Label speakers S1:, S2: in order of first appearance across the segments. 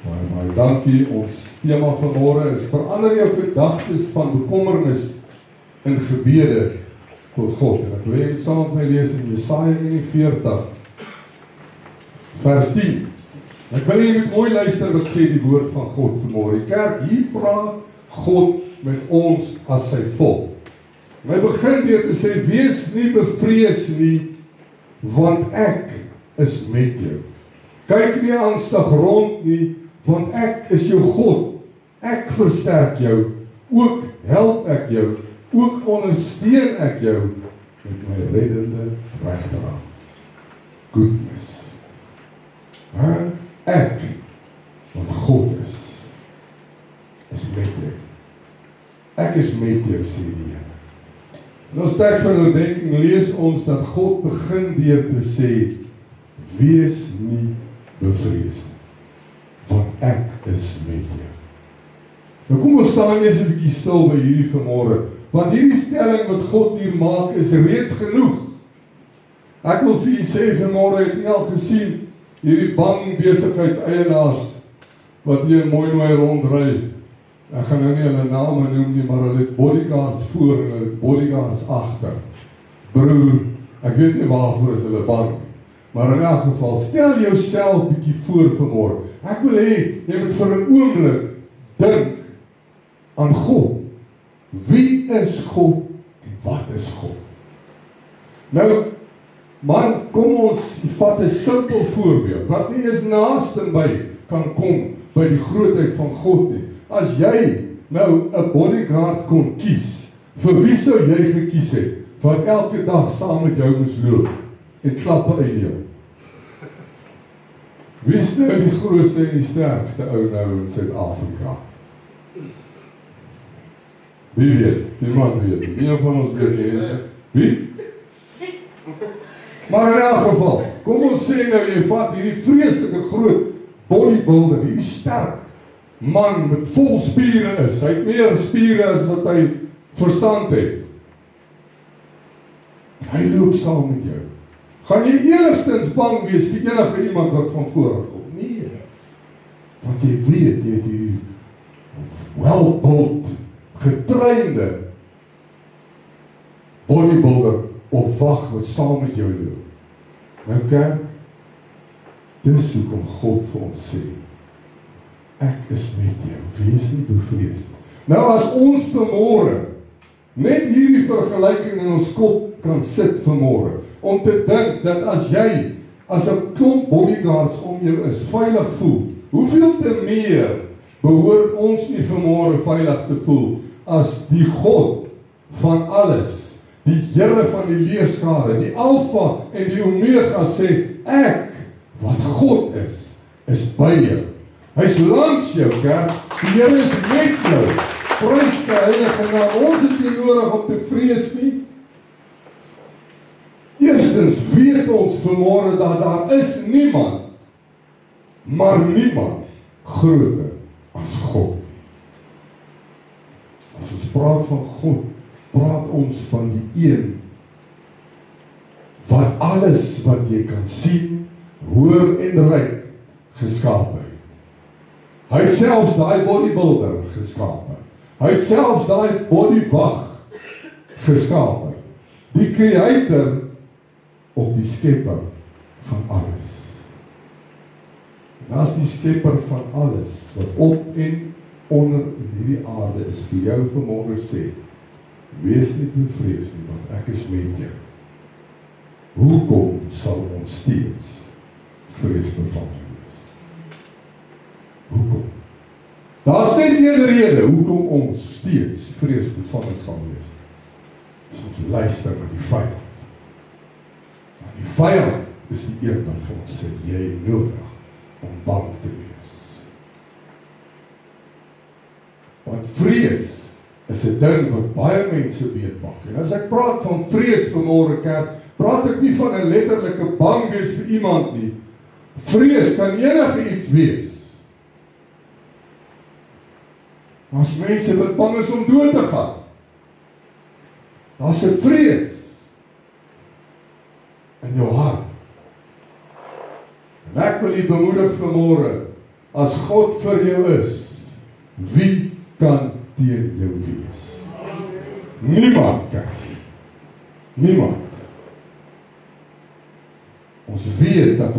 S1: Baie dankie. Ons tema vanmôre is verander jou gedagtes van bekommernis in gebede tot God. En ek wil hê saam met my lees in Jesaja 41 vers 10. Ek wil hê jy moet mooi luister wat sê die woord van God vanmôre. Die kerk, hier praat God met ons as sy volk. En hy begin deur te sê, wees nie bevrees nie, want ek is met jou. Kyk nie angstig rond nie, want ek is jou God. Ek versterk jou, ook help ek jou, ook ondersteun ek jou met my reddende regterhand. Goodness. Ek, wat God is met jou. Ek is met jou, sê die Here. In ons teks van oordenking lees ons dat God begin deur te sê, wees nie bevrees nie, want ek is met jou. Nou kom ons staan eers 'n bietjie stil by hierdie vanmôre, want hierdie stelling wat God hier maak is reeds genoeg. Ek wil vir julle sê vanmôre, het nie al gesien hierdie bang besigheidseienaars wat hier mooi rondry. Ek gaan nou nie hulle name noem nie, maar hulle het bodyguards voor en hulle het bodyguards agter. Broer, ek weet nie waarvoor is hulle bang nie. Maar in elk geval, stel jouself bietjie voor vanmôre. Ek wil hê jy moet vir 'n oomblik dink aan God. Wie is God en wat is God? Nou, man, kom ons vat 'n simpel voorbeeld wat nie eens naastenby kan kom by die grootheid van God nie. As jy nou 'n bodyguard kon kies, vir wie sou jy gekies het wat elke dag saam met jou moes loop en klappe uitdeel? Wie is nou die grootste en die sterkste ou nou in Suid-Afrika? Wie weet? Niemand weet. Nie van ons weet nie. Wie? Maar in elk geval, kom ons sê nou, jy vat hierdie vreeslike groot bodybuilder, hierdie sterk man met vol spiere is. Hy het meer spiere as wat hy verstand het. Hy loop saam met jou. Gaan jy enigstens bang wees vir enige iemand wat van voor af kom? Nee. Want jy weet, jy het hierdie well-built, getrainde bodybuilder of wag wat saam met jou loop. Nou kerk, dis hoekom God vir ons sê, ek is met jou, wees nie bevrees nie. Nou as ons vanmôre net hierdie vergelyking in ons kop kan sit vanmôre, om te dink dat as jy, as 'n klomp bodyguards om jou is, veilig voel, hoeveel te meer behoort ons nie vanmôre veilig te voel, as die God van alles, die Here van die leerskare, die Alfa en die Omega sê, ek, wat God is by jou. Hy's langs jou, kerk. Die Here is met jou. Prys sy heilige naam. Ons het nie nodig om te vrees nie. Eerstens weet ons vanmôre dat daar is niemand, maar niemand groter as God. As ons praat van God, praat ons van die een wat alles wat jy kan sien, hoor en ruik geskaap het. Hy het selfs daai bodybuilder geskaap. Hy het selfs daai bodywag geskaap. Die creator of die skepper van alles. En as die skepper van alles wat op en onder in hierdie aarde is vir jou vanmôre sê, wees nie bevrees nie, want ek is met jou. Hoekom sal ons steeds vreesbevange wees? Hoekom? Daar's net een rede hoekom ons steeds vreesbevange sal wees. As ons luister na die vyand. Maar die vyand is die een wat vir ons sê, jy het nodig om bang te wees. Want vrees is 'n ding wat baie mense beetpak. En as ek praat van vrees vanmôre kerk, praat ek nie van 'n letterlike bang wees vir iemand nie. Vrees kan enige iets wees. As mense wat bang is om dood te gaan, daar's 'n vrees in jou hart. En ek wil u bemoedig vanmôre, As God vir jou is, wie kan teen jou wees? Niemand kan. Niemand. Ons weet dat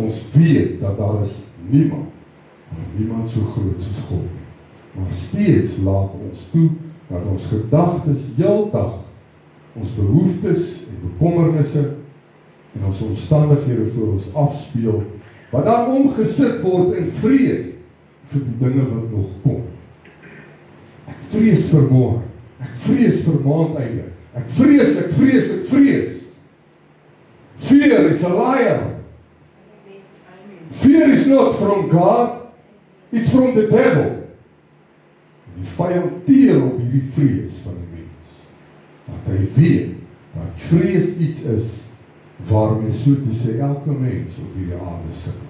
S1: daar is niemand so groot soos God nie. Maar steeds laat ons toe dat ons gedagtes heeldag, ons behoeftes en bekommernisse en ons omstandighede voor ons afspeel, wat dan omgesit word in vrees vir die dinge wat nog kom. Ek vrees vir môre, ek vrees vir maandeinde, ek vrees. Fear is a liar. Fear is not from God, it's from the devil. Die vyand teel op hierdie vrees van die mens. Want hy weet dat vrees iets is waarmee so te sê elke mens op hierdie aarde sukkel.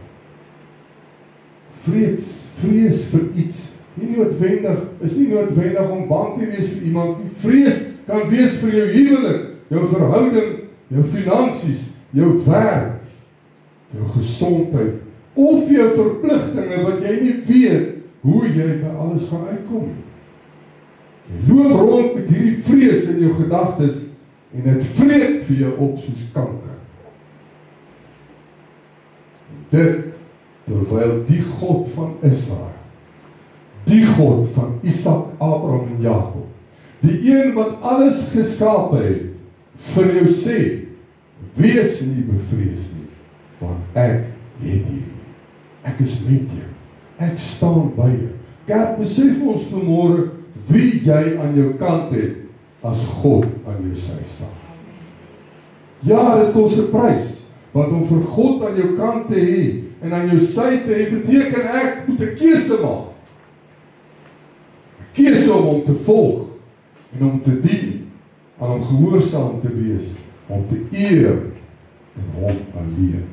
S1: Vrees vir iets is nie noodwendig om bang te wees vir iemand nie. Vrees kan wees vir jou huwelik, jou verhouding, jou finansies, jou werk, jou gesondheid, of jou verpligtinge wat jy nie weet hoe jy by alles gaan uitkom. Jy loop rond met hierdie vrees in jou gedagtes en dit vreet vir jou op soos kanker. En dit terwyl die God van Israel, die God van Isak, Abraham en Jakob, die een wat alles geskape het, vir jou sê, wees nie bevrees nie, want ek het hier. Ek is met jou. Ek staan by jou. Kerk, besef ons vanmôre wie jy aan jou kant het as God aan jou sy staan. Ja, dit kos 'n prys, want om vir God aan jou kant te hê en aan jou sy te hê, beteken ek moet 'n keuse maak. 'n Keuse om hom te volg en om te dien, aan hom gehoorsaam te wees, om te eer en hom alleen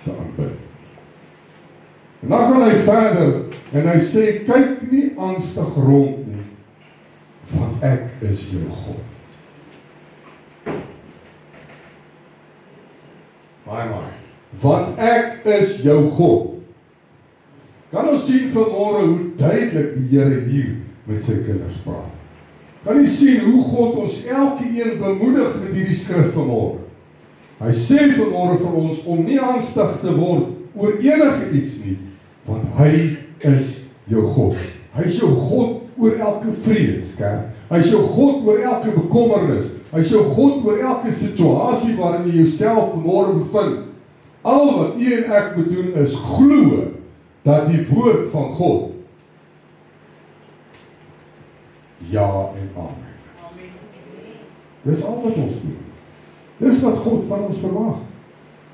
S1: te aanbid. En dan gaan hy verder en hy sê, kyk nie angstig rond nie, want ek is jou God. Want ek is jou God. Kan ons sien vanmôre hoe duidelik die Here hier met sy kinders praat. Kan jy sien hoe God ons elke een bemoedig met hierdie skrif vanmôre. Hy sê vanmôre vir ons om nie angstig te word oor enige iets nie, want hy is jou God. Hy is jou God oor elke vrees, kerk. Hy is jou God oor elke bekommernis. Hy is jou God oor elke situasie waarin jy jouself vanmôre bevind. Al wat u en ek moet doen is glo dat die woord van God ja en amen. Dis al wat ons doen. Dis wat God van ons verwag.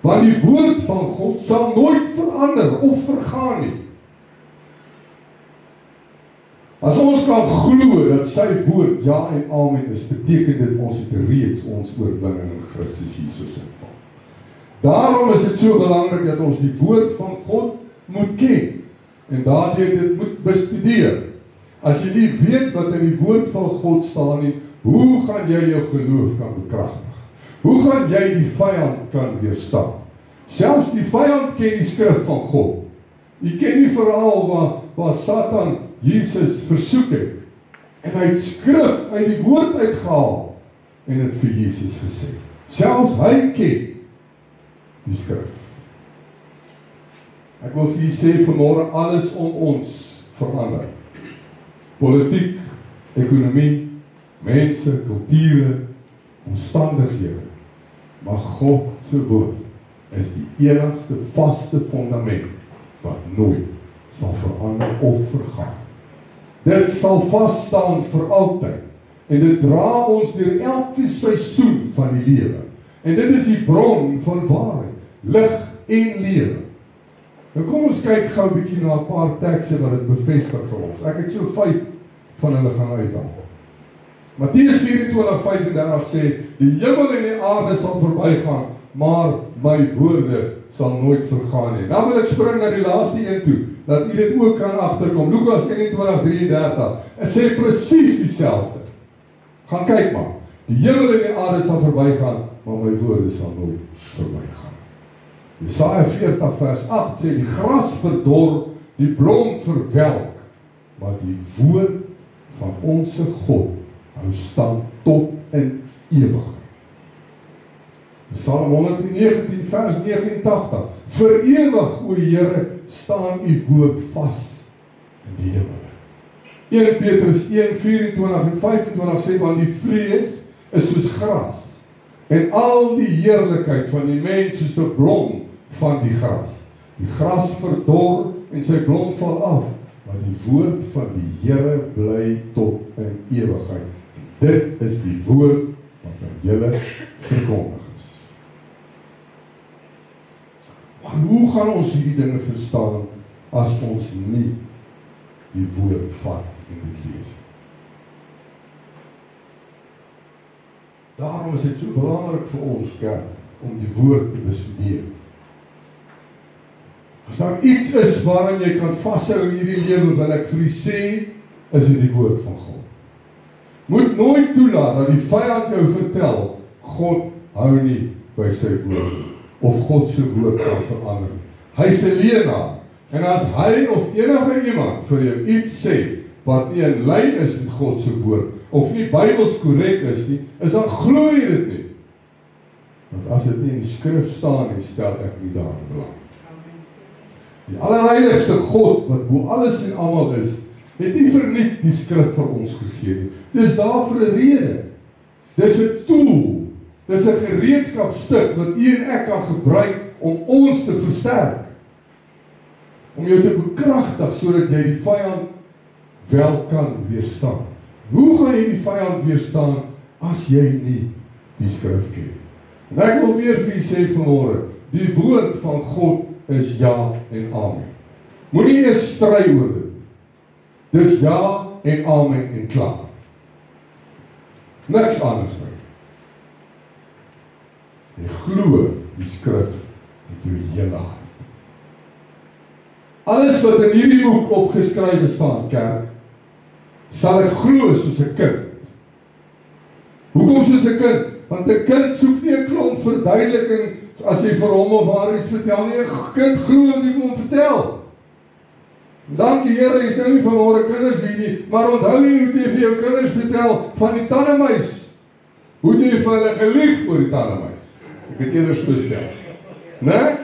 S1: Want die woord van God sal nooit verander of vergaan nie. As ons kan glo dat sy woord ja en amen is, beteken dit ons het reeds ons oorwinning in Christus Jesus inval. Daarom is dit so belangrik dat ons die woord van God moet ken en daardeur dit moet bestudeer. As jy nie weet wat in die woord van God staan nie, hoe gaan jy jou geloof kan bekragtig? Hoe gaan jy die vyand kan weerstaan? Selfs die vyand ken die skrif van God. Jy ken die verhaal waar Satan Jesus versoek het en hy het skrif uit die woord uitgehaal en het vir Jesus gesê. Selfs hy ken die skrif. Ek wil vir julle sê vanmôre alles om ons verander. Politiek, ekonomie, mense, kulture, omstandighede. Maar God se woord is die enigste vaste fondament wat nooit sal verander of vergaan. Dit sal vas staan vir altyd en dit dra ons deur elke seisoen van die lewe. En dit is die bron van waarheid, lig en lewe. Nou kom ons kyk gou 'n bietjie na 'n paar tekste wat dit bevestig vir ons. Ek het so 5 van hulle gaan uithaal. Matteus 24:35 sê, die hemel en die aarde sal verbygaan, maar my woorde sal nooit vergaan nie. Nou wil ek spring na die laaste een toe, dat u dit ook kan agterkom. Lukas 21:33, en sê presies dieselfde. Gaan kyk maar, die hemel en die aarde sal verbygaan, maar my woorde sal nooit verbygaan. Jesaja 40:8 sê, die gras verdor, die blom verwelk, maar die woord van onse God hou stand tot in ewigheid. Psalm 119 vers 89, vir ewig, o Here, staan u woord vas in die hemel. 1 Petrus 1, 24 en 25 sê, want die vlees is soos gras, en al die heerlikheid van die mens soos 'n blom van die gras. Die gras verdor en sy blom val af, maar die woord van die Here bly tot in ewigheid. En dit is die woord wat aan julle verkondig is. Maar hoe gaan ons hierdie dinge verstaan as ons nie die woord vat en dit lees? Daarom is dit so belangrik vir ons, kerk, om die woord te bestudeer. As daar iets is waaraan jy kan vashou in hierdie lewe, wil ek vir u sê, is dit die woord van God. Moet nooit toelaat dat die vyand jou vertel, God hou nie by sy woord, of God se woord kan verander nie. Hy is 'n leienaar, en as hy of enige iemand vir jou iets sê, wat nie in lyn is met God se woord, of nie Bybels korrek is nie, is dan glo jy dit nie. Want as dit nie in die skrif staan nie, stel ek nie daarin belang. Die allerheiligste God, wat bo alles en almal is, het nie verniet die skrif vir ons gegee nie. Dis daar vir 'n rede. Dis 'n tool. Dis 'n gereedskapstuk wat u en ek kan gebruik om ons te versterk. Om jou te bekragtig sodat jy die vyand wel kan weerstaan. Hoe gaan jy die vyand weerstaan as jy nie die skrif ken? En ek wil weer vir u sê vanmôre, die woord van God is ja en amen. Moenie eers stry oor dit. Dis ja en amen en klaar. Niks anders nie. Jy glo die skrif met jou hele hart. Alles wat in hierdie boek opgeskrywe staan, kerk, sal ek glo soos 'n kind. Hoekom soos 'n kind? Want 'n kind soek nie 'n klomp verduideliking as jy vir hom of haar iets vertel nie. 'n Kind glo wat jy vir hom vertel. Dankie Here, jy's nou nie vanmôre kinders hier nie, maar onthou jy hoe jy vir jou kinders vertel van die tandemuis. Hoe jy vir hulle gelieg oor die tandemuis. Ek het eerder so stel. Né?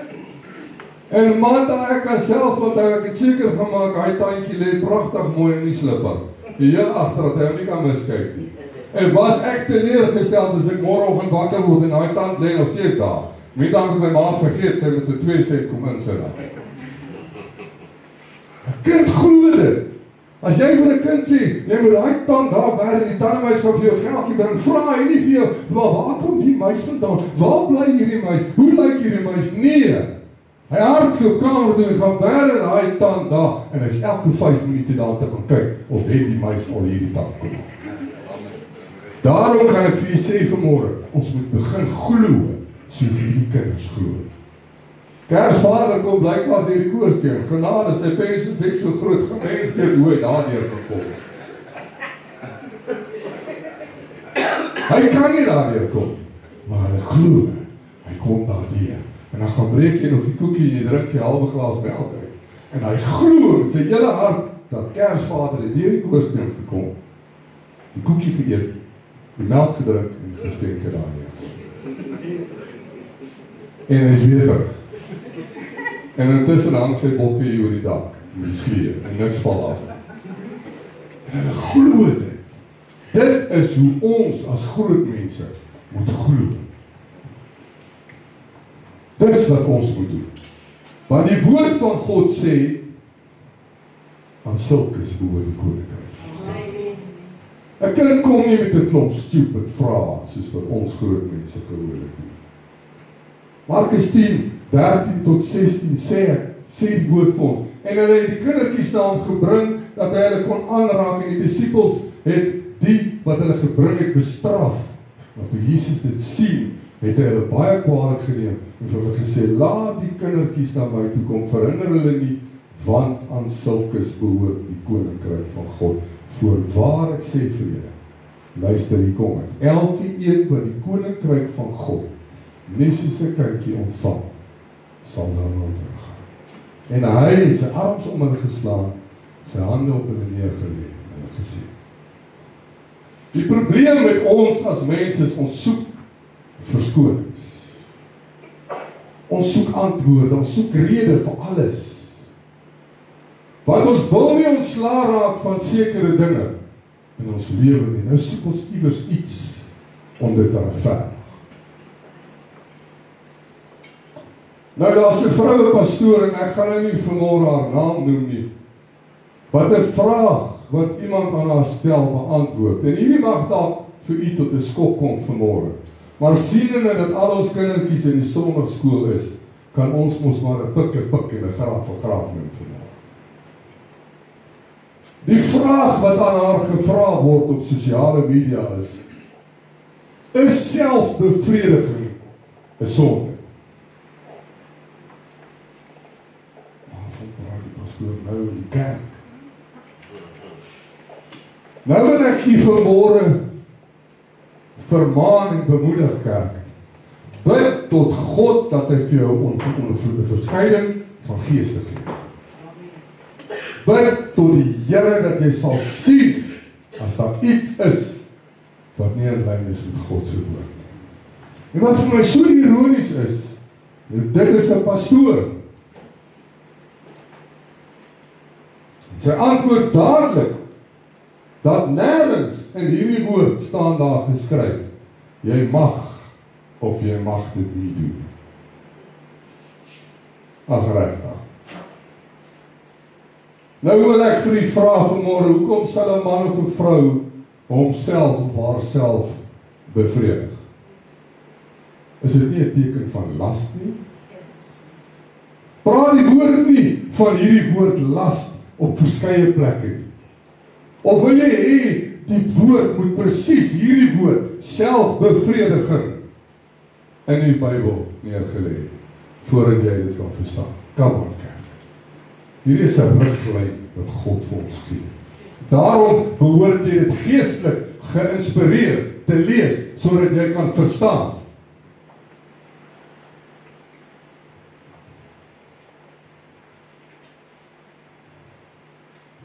S1: En maandag ek kan self onthou, ek het seker gemaak, hy tandjie lê pragtig mooi in die slipper. Die heel agter dat hy hom nie kan miskyk nie. En was ek teleurgesteld as ek môreoggend wakker word en daai tand lê nog steeds daar. Middag het my ma vergeet, sy met 'n 2 sent kom insit daar. 'n Kind glo dit. As jy vir 'n kind sê, jy moet daai tand daar by die tandemuis van vir jou geldjie bring, vra hy nie vir jou, waar kom die muis vandaan? Waar bly hierdie muis? Hoe lyk hierdie muis? Nee. Hy hardloop kamer toe en gaan bære daai tand daar, en hy is elke 5 minute daar te gaan kyk, of het die muis al hierdie tand kom. Daarom kan ek vir julle sê vanmôre, ons moet begin glo, soos hierdie kinders glo. Kersvader kom blykbaar deur die koorsteen. Genade, sy pens is net so groot, gemens deur hoe hy daardeur gekom. Hy kan nie daardeur kom, maar hy glo, hy kom daardeur. En dan gaan breek jy nog die koekie en jy drink jy halwe glas melk uit. En hy glo met sy hele hart dat Kersvader het deur die koorsteen gekom, die koekie geëet, die melk gedrink en geskenke daardeur. En hy is weer terug. En intussen hang sy bokke hier oor die dak, met die slee, en niks val af. En hulle glo dit. Dit is hoe ons as groot mense moet glo. Dis wat ons moet doen. Want die woord van God sê, aan sulkes behoort die koninkryk. 'n Kind kom nie met 'n klomp stupid vrae, soos wat ons groot mense gewoonlik doen. Markus 10, 13 tot 16 sê die woord vir ons. En hulle het die kindertjies na hom gebring, dat hy hulle kon aanraak, en die disippels het die wat hulle gebring het bestraf. Maar toe Jesus dit sien, het hy hulle baie kwaadlik geneem, en vir hulle gesê, laat die kindertjies na my toe kom, verhinder hulle nie, want aan sulkes behoort die koninkryk van God. Voorwaar ek sê vir julle, luister hier kom het, elkeen wat die koninkryk van God nie soos 'n kindjie ontvang, sal daar nooit ingaan. En hy het sy arms om hulle geslaan, sy hande op hulle neergelê en hulle gesê. Die probleem met ons as mense is, ons soek verskonings. Ons soek antwoorde, ons soek rede vir alles. Want ons wil nie ontslae raak van sekere dinge in ons lewe nie. Nou soek ons iewers iets om dit te regverdig. Nou daar's 'n vroue pastoor en ek gaan nou nie vanmôre haar naam noem nie. Wat 'n vraag wat iemand aan haar stel beantwoord. En hierdie mag dalk vir u tot 'n skok kom vanmôre. Maar sienende dat al ons kindertjies in die sonderskool is, kan ons mos maar 'n pik en 'n graaf noem vanmôre. Die vraag wat aan haar gevra word op sosiale media is selfbevrediging 'n sonde? Nou in die kerk. Nou wil ek hier vanmôre vermaan en bemoedig kerk. Bid tot God dat hy vir jou 'n verskeiding van geeste gee. Bid tot die Here dat jy sal sien as daar iets is wat nie in lyn is met God se woord nie. En wat vir my so ironies is, dit is 'n pastoor. Sy antwoord dadelik, dat nêrens in hierdie woord staan daar geskryf, jy mag of jy mag dit nie doen. Ag regtig. Nou wil ek vir u vra vanmôre, hoekom sal 'n man of 'n vrou homself of haarself bevredig? Is dit nie 'n teken van las nie? Praat die woord nie van hierdie woord las op verskeie plekke nie. Of wil jy hê die woord moet presies hierdie woord selfbevrediging in die Bybel neergelê voordat jy dit kan verstaan? Kom aan kerk. Hierdie is 'n riglyn wat God vir ons gee. Daarom behoort jy dit geestelik geïnspireer te lees sodat jy kan verstaan.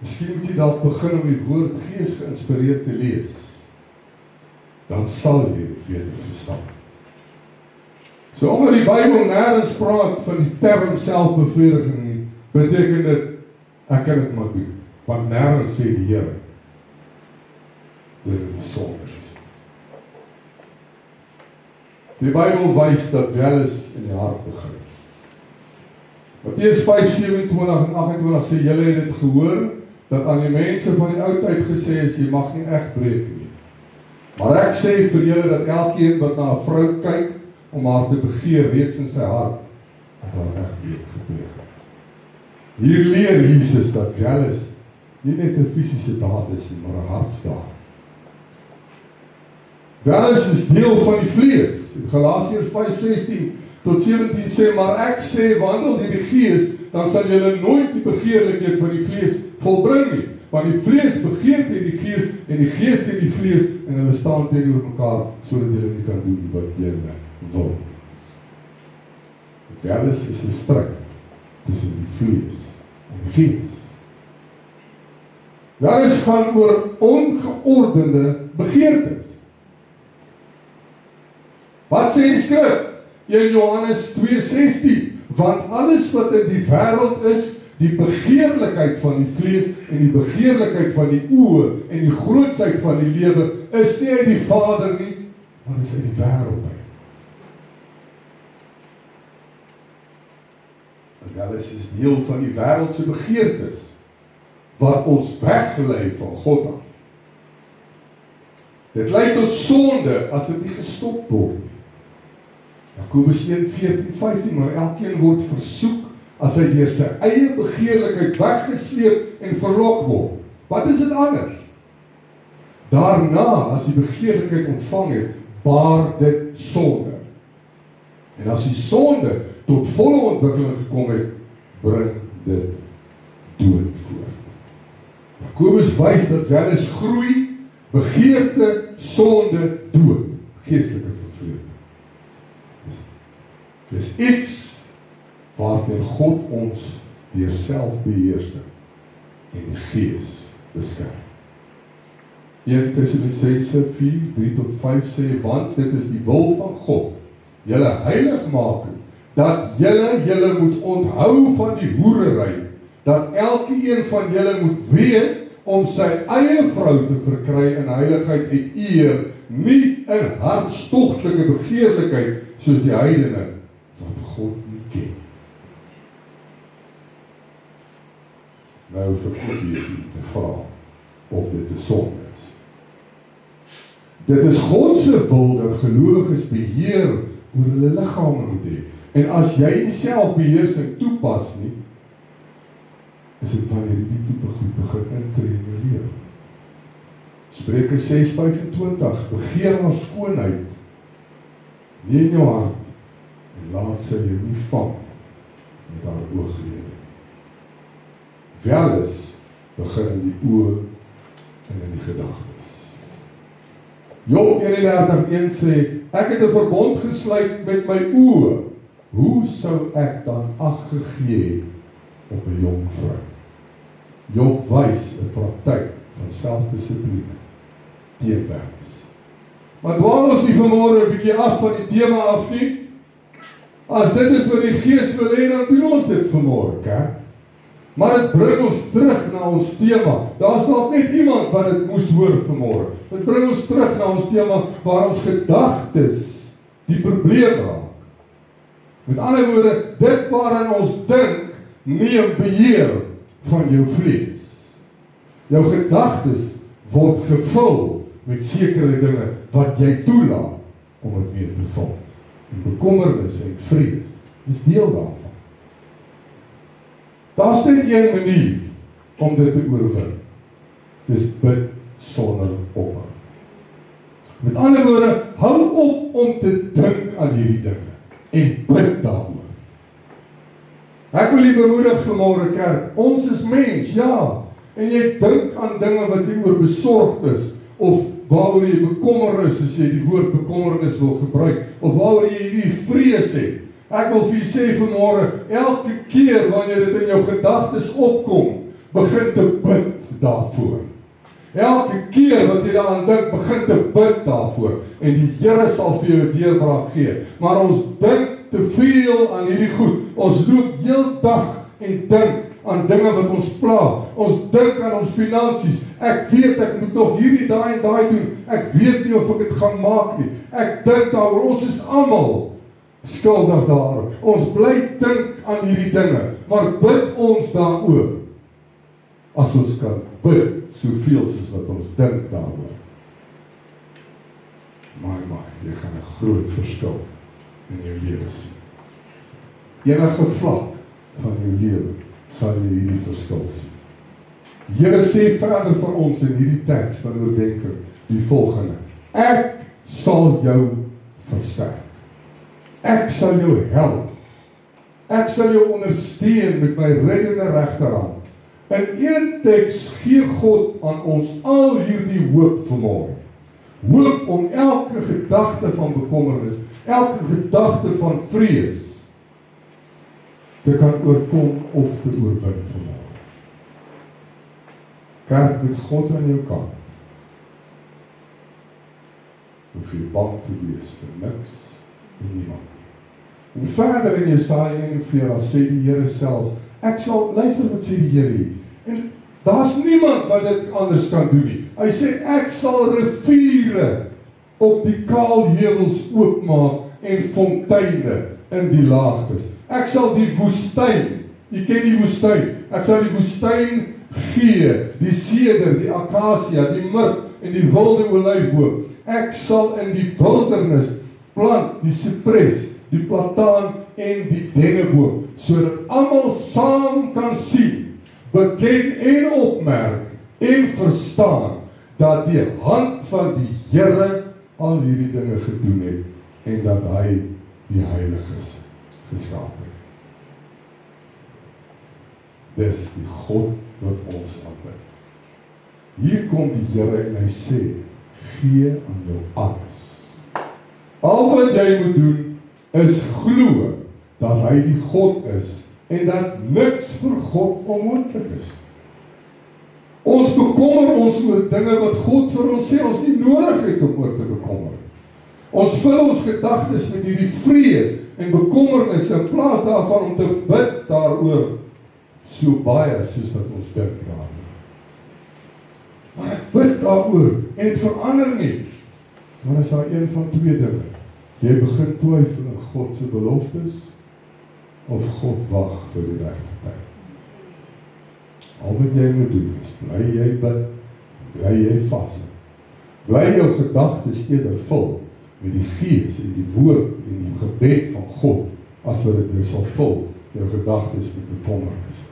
S1: Miskien moet jy dalk begin om die woord gees geïnspireerd te lees. Dan sal jy dit beter verstaan. So omdat die Bybel nêrens praat van die term selfbevrediging nie, beteken dit ek kan dit maar doen. Want nêrens sê die Here dit is sonde. Die Bybel wys dat welis in die hart begin. Matteus 5:27 en 28 sê, julle het dit gehoor, dat aan die mense van die ou tyd gesê is, jy mag nie egbreek nie. Maar ek sê vir julle dat elkeen wat na 'n vrou kyk om haar te begeer, reeds in sy hart dat haar egbreek gepleeg het. Hier leer Jesus dat welis nie net 'n fisiese daad is nie, maar 'n hartsdaad. Welis is deel van die vlees. Galasiërs 5:16 tot 17 sê, maar ek sê, wandel deur die gees, dan sal julle nooit die begeerlikheid van die vlees volbring nie. Want die vlees begeer teen die gees en die gees teen die vlees en hulle staan teenoor mekaar sodat julle nie kan doen wat julle wil. Welis is 'n stryd tussen die vlees en die gees. Welis gaan oor ongeordende begeertes. Wat sê die skrif? 1 Johannes 2:16, want alles wat in die wêreld is, die begeerlikheid van die vlees en die begeerlikheid van die oë en die grootsheid van die lewe, is nie uit die Vader nie, maar is uit die wêreld uit. Welis is deel van die wêreldse begeertes, wat ons weglei van God af. Dit lei tot sonde, as dit nie gestop word nie. Jakobus 1:14-15, maar elkeen word versoek as hy deur sy eie begeerlikheid weggesleep en verlok word. Wat is dit anders? Daarna, as die begeerlikheid ontvang het, baar dit sonde. En as die sonde tot volle ontwikkeling gekom het, bring dit dood voort. Jakobus wys dat welis groei, begeerte, sonde, dood, geestelike vervloeiing. Dis iets waarteen God ons deur selfbeheersing en die Gees beskerm. 1 Tessalonisense 4:3-5 sê, want dit is die wil van God, julle heilig maak, dat julle moet onthou van die hoerery, dat elke een van julle moet weet om sy eie vrou te verkry in heiligheid en eer, nie in hartstogtelike begeerlikheid soos die heidene wat God nie ken. Nou vir Koffie te vra of dit 'n sonde is. Dit is God se wil dat gelowiges beheer oor hulle liggame moet hê. En as jy nie selfbeheersing toepas nie, is dit wanneer die tipe goed begin intree in jou lewe. Spreuke 6:25, begeer haar skoonheid, nie in jou hart nie, en laat sy jou nie vang met haar ooglede. Welis begin in die oë en in die gedagtes. Job 31:1 sê, ek het 'n verbond gesluit met my oë, hoe sou ek dan ag gegee het op 'n jong vrou? Job wys 'n praktyk van selfdissipline teenoor. Maar dwaal ons nie vanmôre 'n bietjie af van die tema af nie? As dit is wat die Gees wil hê, dan doen ons dit vanmôre, kerk. Maar dit bring ons terug na ons tema. Daar's dalk net iemand wat dit moes hoor vanmôre. Dit bring ons terug na ons tema waar ons gedagtes die probleem raak. Met ander woorde, dit waaraan ons dink, neem beheer van jou vlees. Jou gedagtes word gevul met sekere dinge wat jy toelaat om dit mee te vul. En bekommernis en vrees is deel daarvan. Daar's net een manier om dit te oorwin. Dis bid sonder ophou. Met ander woorde, hou op om te dink aan hierdie dinge en bid daaroor. Ek wil u bemoedig vanmôre, kerk. Ons is mens, ja. En jy dink aan dinge wat jy oor besorgd is, of waaroor jy bekommernis is, as jy die woord bekommernis wil gebruik, of waaroor jy hierdie vrees het. Ek wil vir u sê vanmôre, elke keer wanneer dit in jou gedagtes opkom, begin te bid daarvoor. Elke keer wat jy daaraan dink, begin te bid daarvoor. En die Here sal vir jou deurbraak gee. Maar ons dink te veel aan hierdie goed. Ons loop heeldag en dink aan dinge wat ons pla. Ons dink aan ons finansies. Ek weet ek moet nog hierdie, daai en daai doen. Ek weet nie of ek dit gaan maak nie. Ek dink daaroor. Ons is almal skuldig daaroor. Ons bly dink aan hierdie dinge, maar bid ons daaroor. As ons kan bid soveel soos wat ons dink daaroor. Maar, jy gaan 'n groot verskil in jou lewe sien. Enige vlak van jou lewe sal jy hierdie verskil sien. Die Here sê verder vir ons in hierdie teks van oordeenking die volgende: ek sal jou versterk. Ek sal jou help. Ek sal jou ondersteun met my reddende regterhand. In een teks gee God aan ons al hierdie hoop vanmôre. Hoop om elke gedagte van bekommernis, elke gedagte van vrees te kan oorkom of te oorwin vanmôre. Kerk, met God aan jou kant, hoef jy bang te wees vir niks en niemand. En verder in Jesaja 41 sê die Here self, ek sal, luister wat sê die Here hier, en daar's niemand wat dit anders kan doen nie. Hy sê, ek sal riviere op die kaal heuwels oopmaak en fonteine in die laagtes. Ek sal die woestyn, jy ken die woestyn, ek sal die woestyn gee, die seder, die akasia, die myrk en die wilde olyfboom. Ek sal in die wildernis plant die sipres, die plataan en die denneboom, sodat almal saam kan sien, beken en opmerk en verstaan dat die hand van die Here al hierdie dinge gedoen het en dat hy die heiliges geskaap het. Dis die God wat ons aanbid. Hier kom die Here en hy sê, gee aan jou alles. Al wat jy moet doen is glo dat hy die God is en dat niks vir God onmoontlik is. Ons bekommer ons oor dinge wat God vir ons sê ons nie nodig het om oor te bekommer. Ons vul ons gedagtes met hierdie vrees en bekommernisse in plaas daarvan om te bid daaroor so baie soos wat ons dink daaroor. Maar ek bid daaroor en het verander nie. Dan is daar een van twee dinge. Jy begin twyfel in God se beloftes of God wag vir die regte tyd. Al wat jy moet doen is, bly jy bid, bly jy vas. Bly jou gedagtes eerder vul met die Gees en die woord en die gebed van God, as wat dit jou sal vul, jou gedagtes met bekommernis.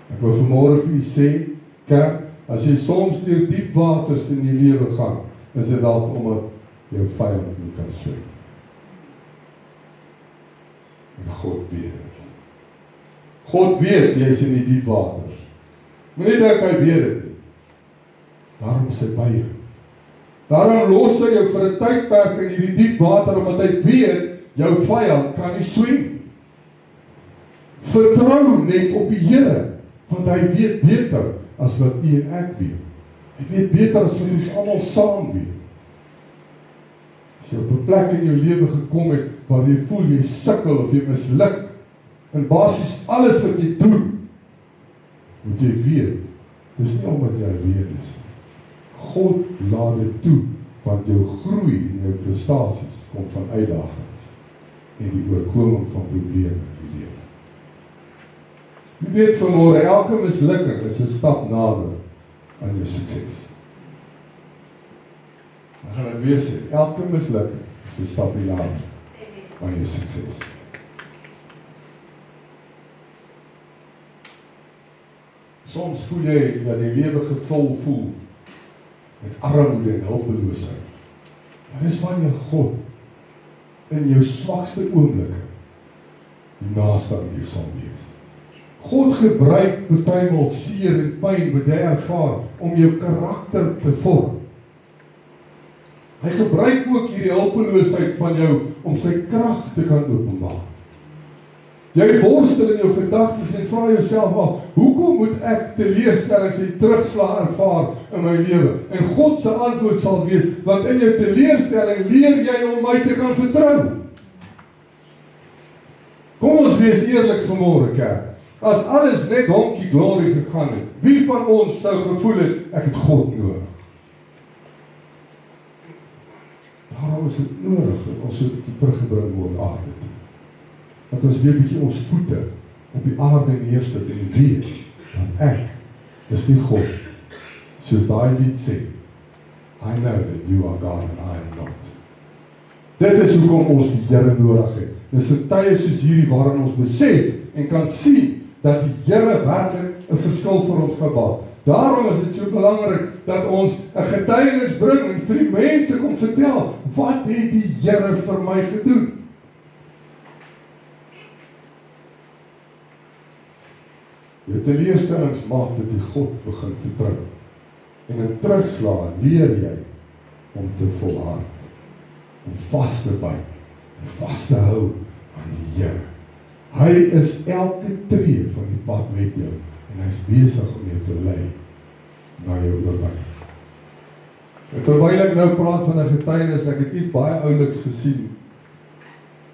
S1: Ek wil vanmôre vir u sê, kerk, as jy soms deur diep waters in die lewe gaan, is dit dalk omdat jou vyand nie kan swem. En God weet dit. God weet jy is in die diep waters. Moenie dink hy weet dit nie. Daarom is hy by jou. Daarom los hy jou vir 'n tydperk in hierdie diep water, omdat hy weet, jou vyand kan nie swem. Vertrou net op die Here, want hy weet beter as wat u en ek weet. Hy weet beter as wat ons almal saam weet. As jy op 'n plek in jou lewe gekom het, waar jy voel jy sukkel of jy misluk, en basies alles wat jy doen, moet jy weet, dis nie omdat jy weet is. God laat dit toe, want jou groei en jou prestasies kom van uitdagings en die oorkoming van probleme in die lewe. Jy weet vanmôre, elke mislukking is 'n stap nader aan jou sukses. Ek gaan dit weer sê, elke mislukking is 'n stap nader aan jou sukses. Soms voel jy dat die lewe gevul voel met armoede en hulpeloosheid. Maar dis wanneer God in jou swakste oomblikke die naaste aan jou sal wees. God gebruik partymal seer en pyn wat jy ervaar om jou karakter te vorm. Hy gebruik ook hierdie hulpeloosheid van jou om sy krag te kan openbaar. Jy worstel in jou gedagtes en vra jouself af, hoekom moet ek teleurstellings en terugslag ervaar in my lewe? En God se antwoord sal wees, want in jou teleurstelling leer jy om my te kan vertrou. Kom ons wees eerlik vanmôre, kerk. As alles net honkie glory gegaan het, wie van ons sou gevoel het, ek het God nodig? Daarom is dit nodig dat ons 'n bietjie teruggebring word aarde toe. Dat ons weer 'n bietjie ons voete op die aarde neersit en weet dat ek is nie God, soos daai lied sê, I know that you are God and I am not. Dit is hoekom ons die Here nodig het. Dis 'n tye soos hierdie waarin ons besef en kan sien dat die Here werklik 'n verskil vir ons kan maak. Daarom is dit so belangrik dat ons 'n getuienis bring en vir die mense kom vertel, wat het die Here vir my gedoen? Jou teleurstellings maak dat jy God begin vertrou. En in terugslag leer jy om te volhard, om vas te byt, en vas te hou aan die Here. Hy is elke tree van die pad met jou, en hy is besig om jou te lei na jou oorwinning. Terwyl ek nou praat van 'n getuienis, ek het iets baie ouliks gesien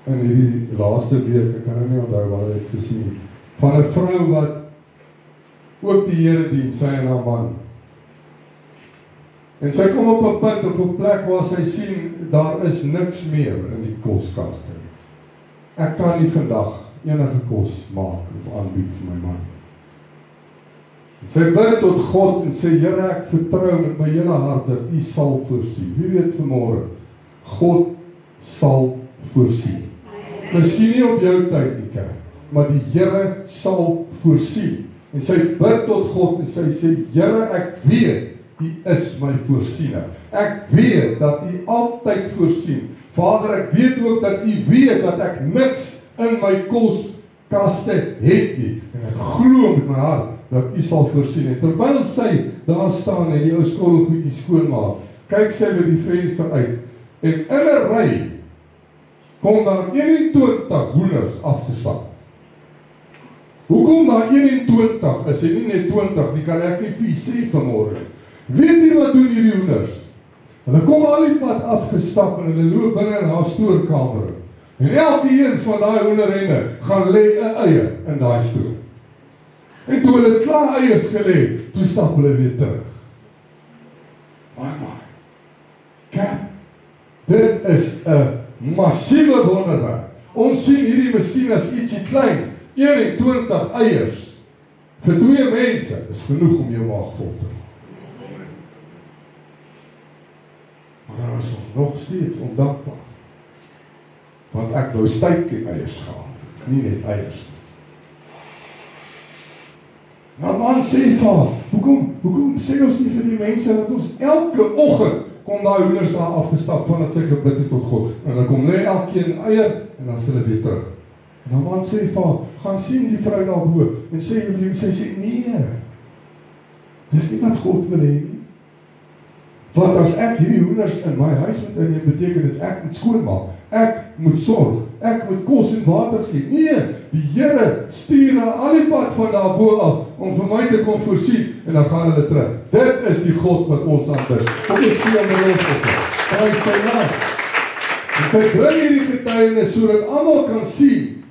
S1: in hierdie laaste week, ek kan nou nie onthou waar ek het gesien, van 'n vrou wat ook die Here dien, sy en haar man. En sy kom op 'n punt of 'n plek waar sy sien, daar is niks meer in die koskaste. Ek kan nie vandag enige kos maak of aanbied vir my man. En sy bid tot God en sê, Here, ek vertrou met my hele hart dat U sal voorsien. Wie weet vanmôre, God sal voorsien. Miskien nie op jou tyd nie, kerk, maar die Here sal voorsien. En sy bid tot God en sy sê, Here, ek weet, U is my voorsiener. Ek weet dat U altyd voorsien. Vader, ek weet ook dat U weet dat ek niks in my koskaste het nie. En ek glo met my hart dat U sal voorsien. En terwyl sy daar staan en die ou skottelgoedjie skoonmaak, kyk sy by die venster uit. En in 'n ry kom daar 21 hoenders afgestap. Hoekom daar 21 is en nie net 20 nie, kan ek nie vir u sê vanmôre. Weet jy wat doen hierdie hoenders? Hulle kom al die pad afgestap en hulle loop binne in haar stoorkamer. En elke een van daai hoenderhenne gaan lê 'n eier in daai stoor. En toe hulle klaar eiers gelê, toe stap hulle weer terug. Maar, kijk, dit is 'n massiewe wonderwerk. Ons sien hierdie miskien as ietsie kleins, 21 eiers. Vir 2 mense is genoeg om jou maag vol te maak. Maar daar is ons nog steeds ondankbaar. Want ek wou stytjie eiers gehad, nie net eiers. Nou man sê van, hoekom sê ons nie vir die mense dat ons elke oggend kom daai hoenders daar afgestap vandat sy gebid het tot God. En dan kom lê elkeen eier en dan sê hulle weer terug. En dan man sê van, gaan sien die vrou daarbo en sê sy sê nee. Dis nie wat God wil hê nie. Want as ek hierdie hoenders in my huis moet inneem, beteken dit ek moet skoonmaak. Ek moet sorg. Ek moet kos en water gee. Nee, die Here stuur hulle al die pad van daarbo af om vir my te kom voorsien en dan gaan hulle terug. Dit is die God wat ons aanbid. Kom ons sien hom op. Hy sê nou. En sy bring hierdie getuienis sodat almal kan sien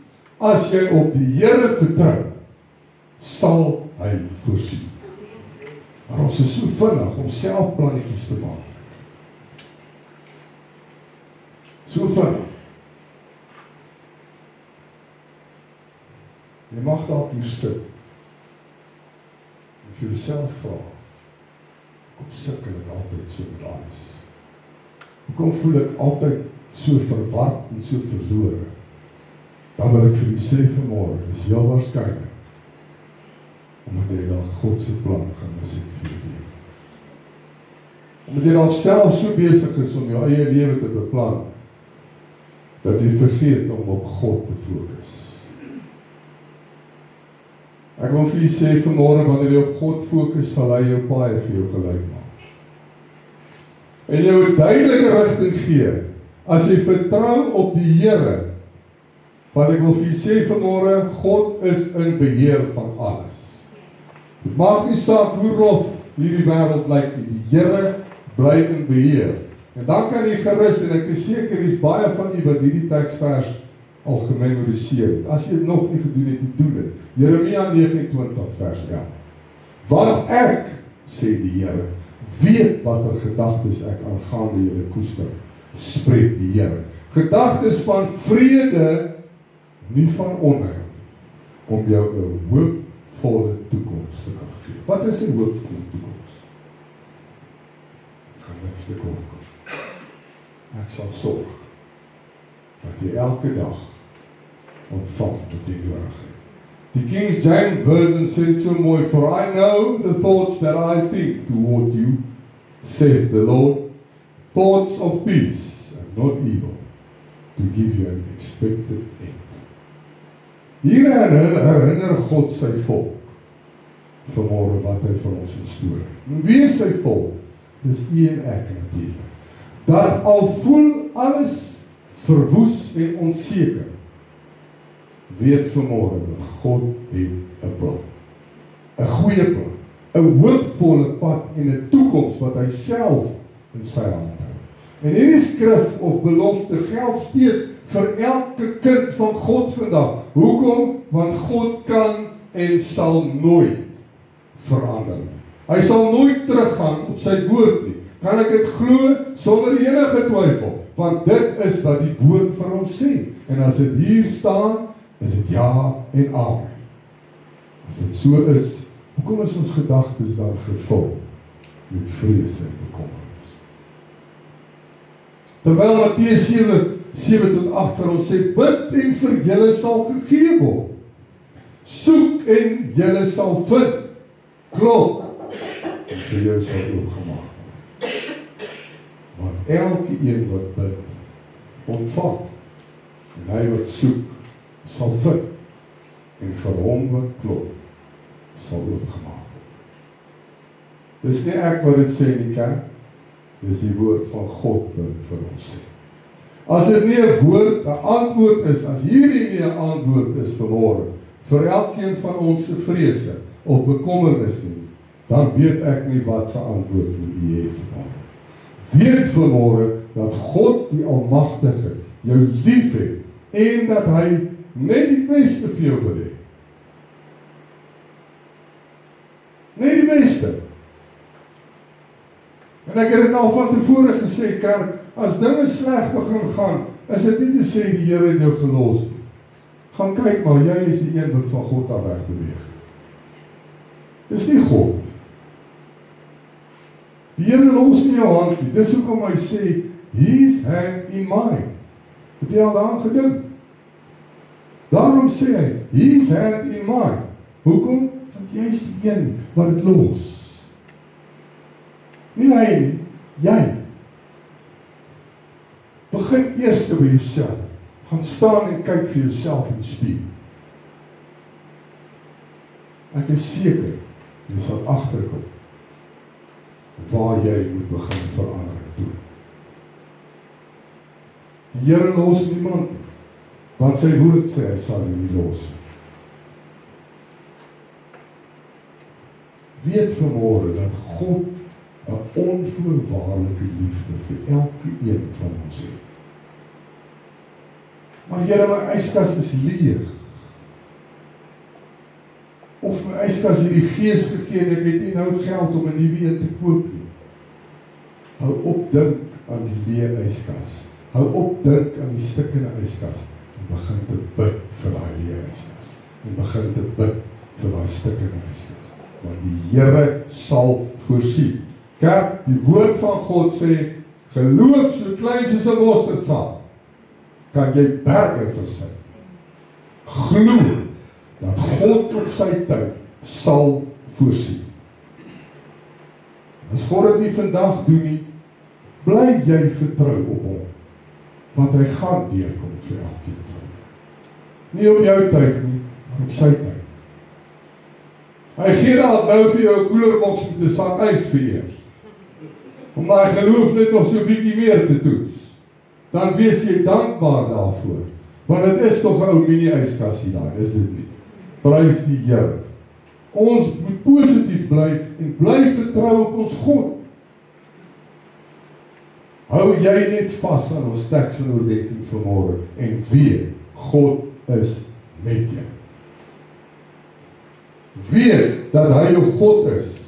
S1: as jy op die Here vertrou, sal hy voorsien. Maar ons is so vinnig om self plannetjies te maak. So vinnig. Jy mag dalk hier sit en vir jouself vra, hoekom sukkel ek altyd so met alles? Hoekom voel ek altyd so verward en so verlore? Dan wil ek vir u sê vanmôre, dis heel waarskynlik omdat jy dan God se plan gemis het vir jou lewe. Omdat jy dan self so besig is om jou eie lewe te beplan, dat jy vergeet om op God te fokus. Ek wil vir jy sê vanmôre, wanneer jy op God fokus, sal hy jou paai vir jou gelyk maak. En jou 'n duidelike rigting gee, as jy vertrou op die Here, want ek wil vir jy sê vanmôre, God is in beheer van alles. Dit maak nie saak hoe rof hierdie wêreld lyk nie, die Here bly in beheer. En dan kan jy gerus, en ek is seker, is baie van u wat hierdie teksvers al gememoriseer het. As jy het nog nie gedoen het, nie doen dit. Jeremia 29 vers 11. Want ek, sê die Here, weet watter gedagtes ek aangaande julle koester, spreek die Here. Gedagtes van vrede, nie van onheil, om jou 'n hoopvolle toekoms te kan gee. Wat is 'n hoopvolle toekoms? Gaan niks te kort kom. Ek sal sorg dat jy elke dag ontvang wat jy nodig het. Die King James Version sê so mooi, for I know the thoughts that I think toward you, saith the Lord, thoughts of peace and not evil, to give you an expected end. Hier herinner God sy volk vanmôre wat hy vir ons instoor het. Wie is sy volk? Dis u en ek natuurlik. Dat al voel alles verwoes en onseker, weet vanmôre dat God het 'n plan. 'n goeie plan, 'n hoopvolle pad en 'n toekoms wat hy self in sy hand hou. En hierdie skrif of belofte geld steeds vir elke kind van God vandag. Hoekom? Want God kan en sal nooit verander. Hy sal nooit teruggaan op sy woord nie. Kan ek dit glo sonder enige twyfel? Want dit is wat die woord vir ons sê. En as dit hier staan, is dit ja en amen. As dit so is, hoekom is ons gedagtes dan gevul met vrees en bekommernis? Terwyl Matteus 7 tot 8 vir ons sê, bid en vir julle sal gegee word. Soek en julle sal vind. Klop en vir jou sal oopgemaak word. Want elke een wat bid, ontvang. En hy wat soek, sal vind. En vir hom wat klop, sal oopgemaak word. Dis nie ek wat dit sê nie, kerk. Dis die woord van God wat dit vir ons sê. As dit nie 'n woord, 'n antwoord is, as hierdie nie 'n antwoord is vanmôre, vir elkeen van ons se vrese of bekommernis nie, dan weet ek nie wat se antwoord wil U hê vanmôre. Weet vanmôre dat God die Almagtige jou liefhet en dat hy net die beste vir jou wil hê. Net die beste. En ek het dit al van tevore gesê, kerk, as dinge sleg begin gaan, is dit nie te sê die Here het jou gelos nie. Gaan kyk maar, jy is die een wat van God af weg beweeg. Dis nie God nie. Die Here los nie jou hand nie. Dis hoekom hy sê, His hand in mine. Het jy al daaraan gedink? Daarom sê hy, His hand in mine. Hoekom? Want jy is die een wat het los. Nie hy nie, jy. Begin eers by jouself. Gaan staan en kyk vir jouself in die spieël. Ek is seker, jy sal agterkom waar jy moet begin verandering doen. Die Here los niemand, want sy woord sê hy sal jou nie los. Weet vanmôre dat God 'n onvoorwaardelike liefde vir elke een van ons het. Maar Here, my yskas is leeg. Of my yskas het die Gees gegee en ek het nie nou geld om 'n nuwe een te koop nie. Hou op dink aan die leë yskas. Hou op dink aan die stikkende yskas en begin te bid vir daai leë yskas. En begin te bid vir daai stikkende yskas. Want die Here sal voorsien. Kerk, die woord van God sê, geloof so klein soos 'n mosterdsaad, kan jy berge versit. Glo dat God op sy tyd sal voorsien. As God dit nie vandag doen nie, bly jy vertrou op hom, want hy gaan deurkom vir elkeen van jou. Nie op jou tyd nie, maar op sy tyd. Hy gee dalk nou vir jou 'n koelerboks met 'n sak ys vir eers, om daai geloof net nog so 'n bietjie meer te toets. Dan wees jy dankbaar daarvoor, want dit is tog 'n ou mini-yskasie daar, is dit nie? Prys die Here. Ons moet positief bly en bly vertrou op ons God. Hou jy net vas aan ons teks van oordeenking vanmôre en weet, God is met jou. Weet dat hy jou God is,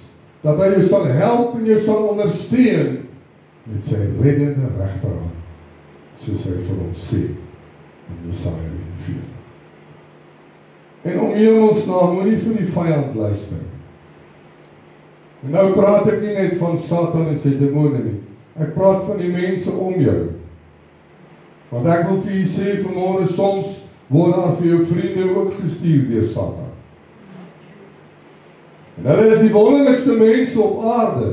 S1: dat hy jou sal help en jou sal ondersteun met sy reddende regterhand, soos hy vir ons sê in Jesaja 41. En om hemelsnaam, moenie vir die vyand luister. En nou praat ek nie net van Satan en sy demone nie. Ek praat van die mense om jou. Want ek wil vir jy sê, vanmôre soms word daar vir jou vriende ook gestuur deur Satan. En hulle is die wonderlikste mense op aarde.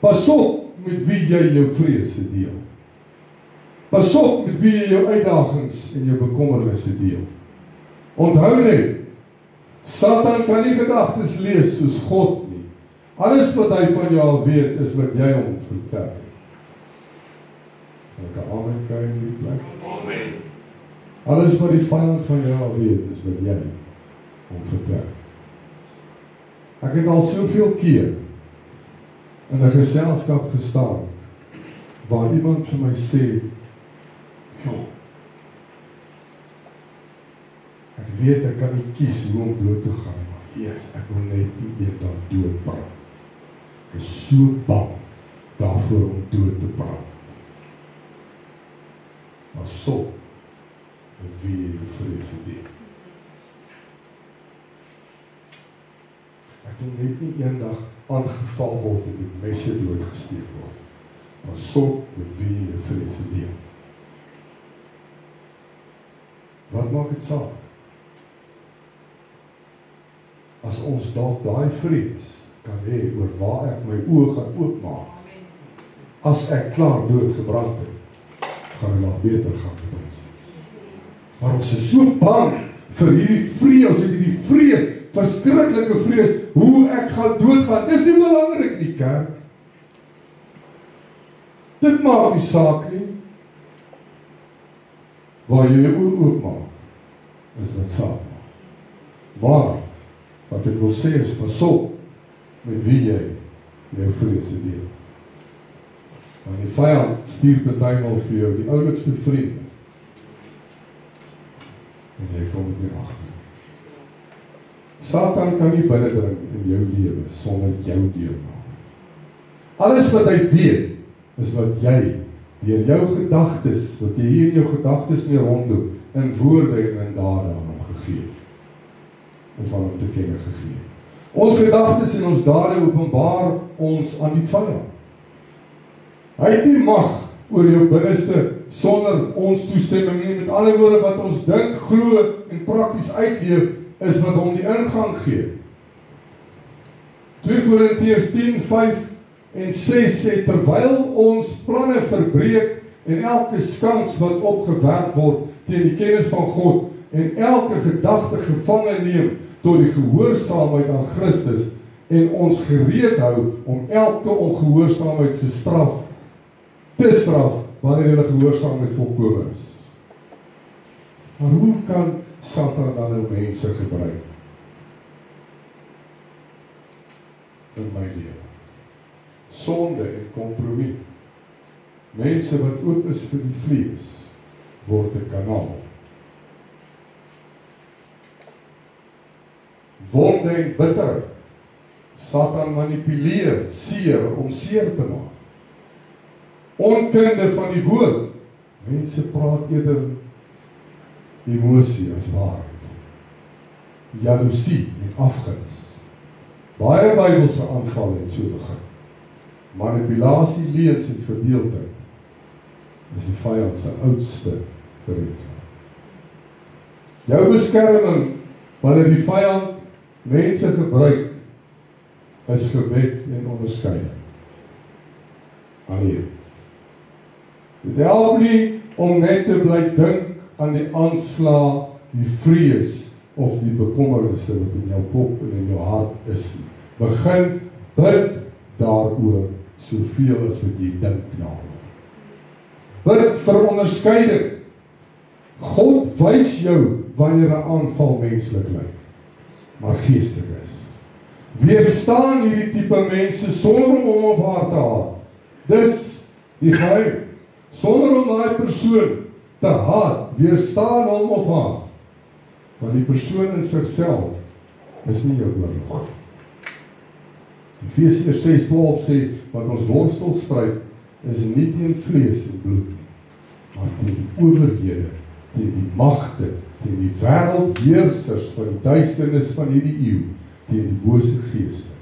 S1: Pas op met wie jy jou vrese deel. Pas op met wie jy jou uitdagings en jou bekommernisse deel. Onthou net, Satan kan nie gedagtes lees soos God nie. Alles wat hy van jou al weet, is wat jy hom vertel. Kan ek 'n amen kry in die plek? Amen. Alles wat die vyand van jou al weet, is wat jy hom vertel. Ek het al soveel keer in 'n geselskap gestaan, waar iemand vir my sê, joh, ek weet ek kan nie kies hoe om dood te gaan, maar eers, ek wil net nie eendag dood praat. Ek is so bang daarvoor om dood te praat. Maar so, met wie jy jou vrese deel. Ek wil net nie eendag aangeval word en met messe doodgesteek word. Maar so, met wie jy jou vrese deel. Wat maak het saak? As ons dalk daai vrees kan hê oor waar ek my oë gaan oopmaak, as ek klaar doodgebrand het, gaan het nog beter gaan met ons. Maar ons is so bang vir hierdie vrees, ons het hierdie vrees, verskriklike vrees, hoe ek gaan doodgaan. Dis nie belangrik nie, kerk. Dit maak nie saak nie. Waar jy jou oë oopmaak, is wat saak maak. Maar wat ek wil sê is, pas op met wie jy jou vrese deel. Want die vyand stuur partymal vir jou die oulikste vriende. En jy kom dit nie agter. Satan kan nie binnendring in jou lewe sonder jou deelname. Alles wat hy weet, is wat jy deur jou gedagtes, wat jy hier in jou gedagtes mee rondloop, in woorde en in dade aan hom gegee en van hom te kenne gegee. Ons gedagtes en ons dade openbaar ons aan die vyand. Hy het nie mag oor jou binneste sonder ons toestemming nie. Met ander woorde, wat ons dink, glo en prakties uitleef, is wat hom die ingang gee. 2 Korintiërs 10:5 en 6 sê, terwyl ons planne verbreek en elke skans wat opgewerp word teen die kennis van God en elke gedagte gevange neem tot die gehoorsaamheid aan Christus en ons gereed hou om elke ongehoorsaamheid se straf te straf wanneer hulle gehoorsaamheid volkome is. Maar hoe kan Satan dan nou mense gebruik in my lewe? Sonde en kompromie. Mense wat oop is vir die vlees word 'n kanaal. Wonde en bitter. Satan manipuleer, seer om seer te maak. Onkunde van die woord. Mense praat eerder emosie as waarheid. Jaloesie en afguns. Baie Bybelse aanvalle het so begin. Manipulasie, leuns en verdeeldheid is die vyand se oudste gereedskap. Jou beskerming wanneer die vyand mense gebruik is gebed en onderskeiding. Alleen. Dit help nie om net te bly dink aan die aanslag, die vrees of die bekommernisse wat in jou kop en in jou hart is. Begin bid daaroor soveel as wat jy dink daaroor. Bid vir onderskeiding. God wys jou wanneer 'n aanval menslik lyk, maar geestelik is. Weerstaan hierdie tipe mense sonder om hom of haar te haat. Dis die geheim. Sonder om daai persoon te haat, weerstaan hom of haar. Want die persoon in sigself is nie jou oorlog. Efesiërs 6:12 sê, want ons worstelstryd is nie teen vlees en bloed nie, maar teen die owerhede, teen die magte, teen die wêreldheersers van die duisternis van hierdie eeu, teen die bose geeste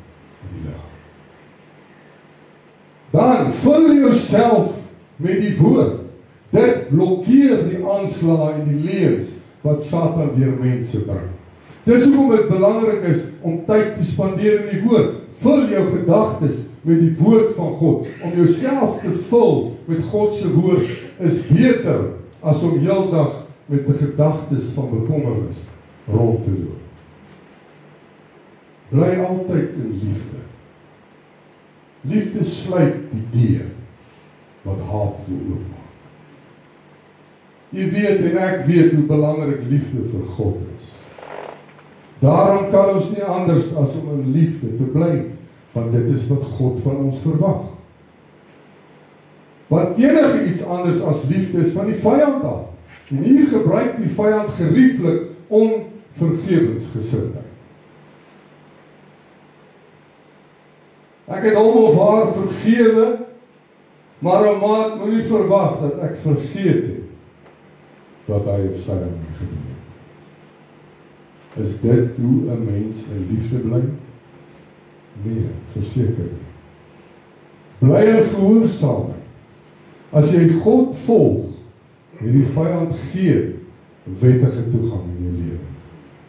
S1: in die lig. Dan vul jouself met die woord. Dit blokkeer die aanslae en die leuns wat Satan deur mense bring. Dis hoekom dit belangrik is om tyd te spandeer in die woord. Vul jou gedagtes met die woord van God. Om jouself te vul met God se woord is beter as om heeldag met die gedagtes van bekommernis rond te loop. Bly altyd in liefde. Liefde sluit die deur wat haat wil oopmaak. Jy weet en ek weet hoe belangrik liefde vir God is. Daarom kan ons nie anders as om in liefde te bly, want dit is wat God van ons verwag. Want enige iets anders as liefde is van die vyand af. En hier gebruik die vyand gerieflik onvergewensgesindheid. Ek het hom of haar vergewe, maar 'n maat moenie verwag dat ek vergeet het wat hy op sy aan my gedoen het. Is dit hoe 'n mens in liefde bly? Nee, verseker nie. Bly in gehoorsaamheid. As jy God volg, het die vyand geen wettige toegang in jou lewe.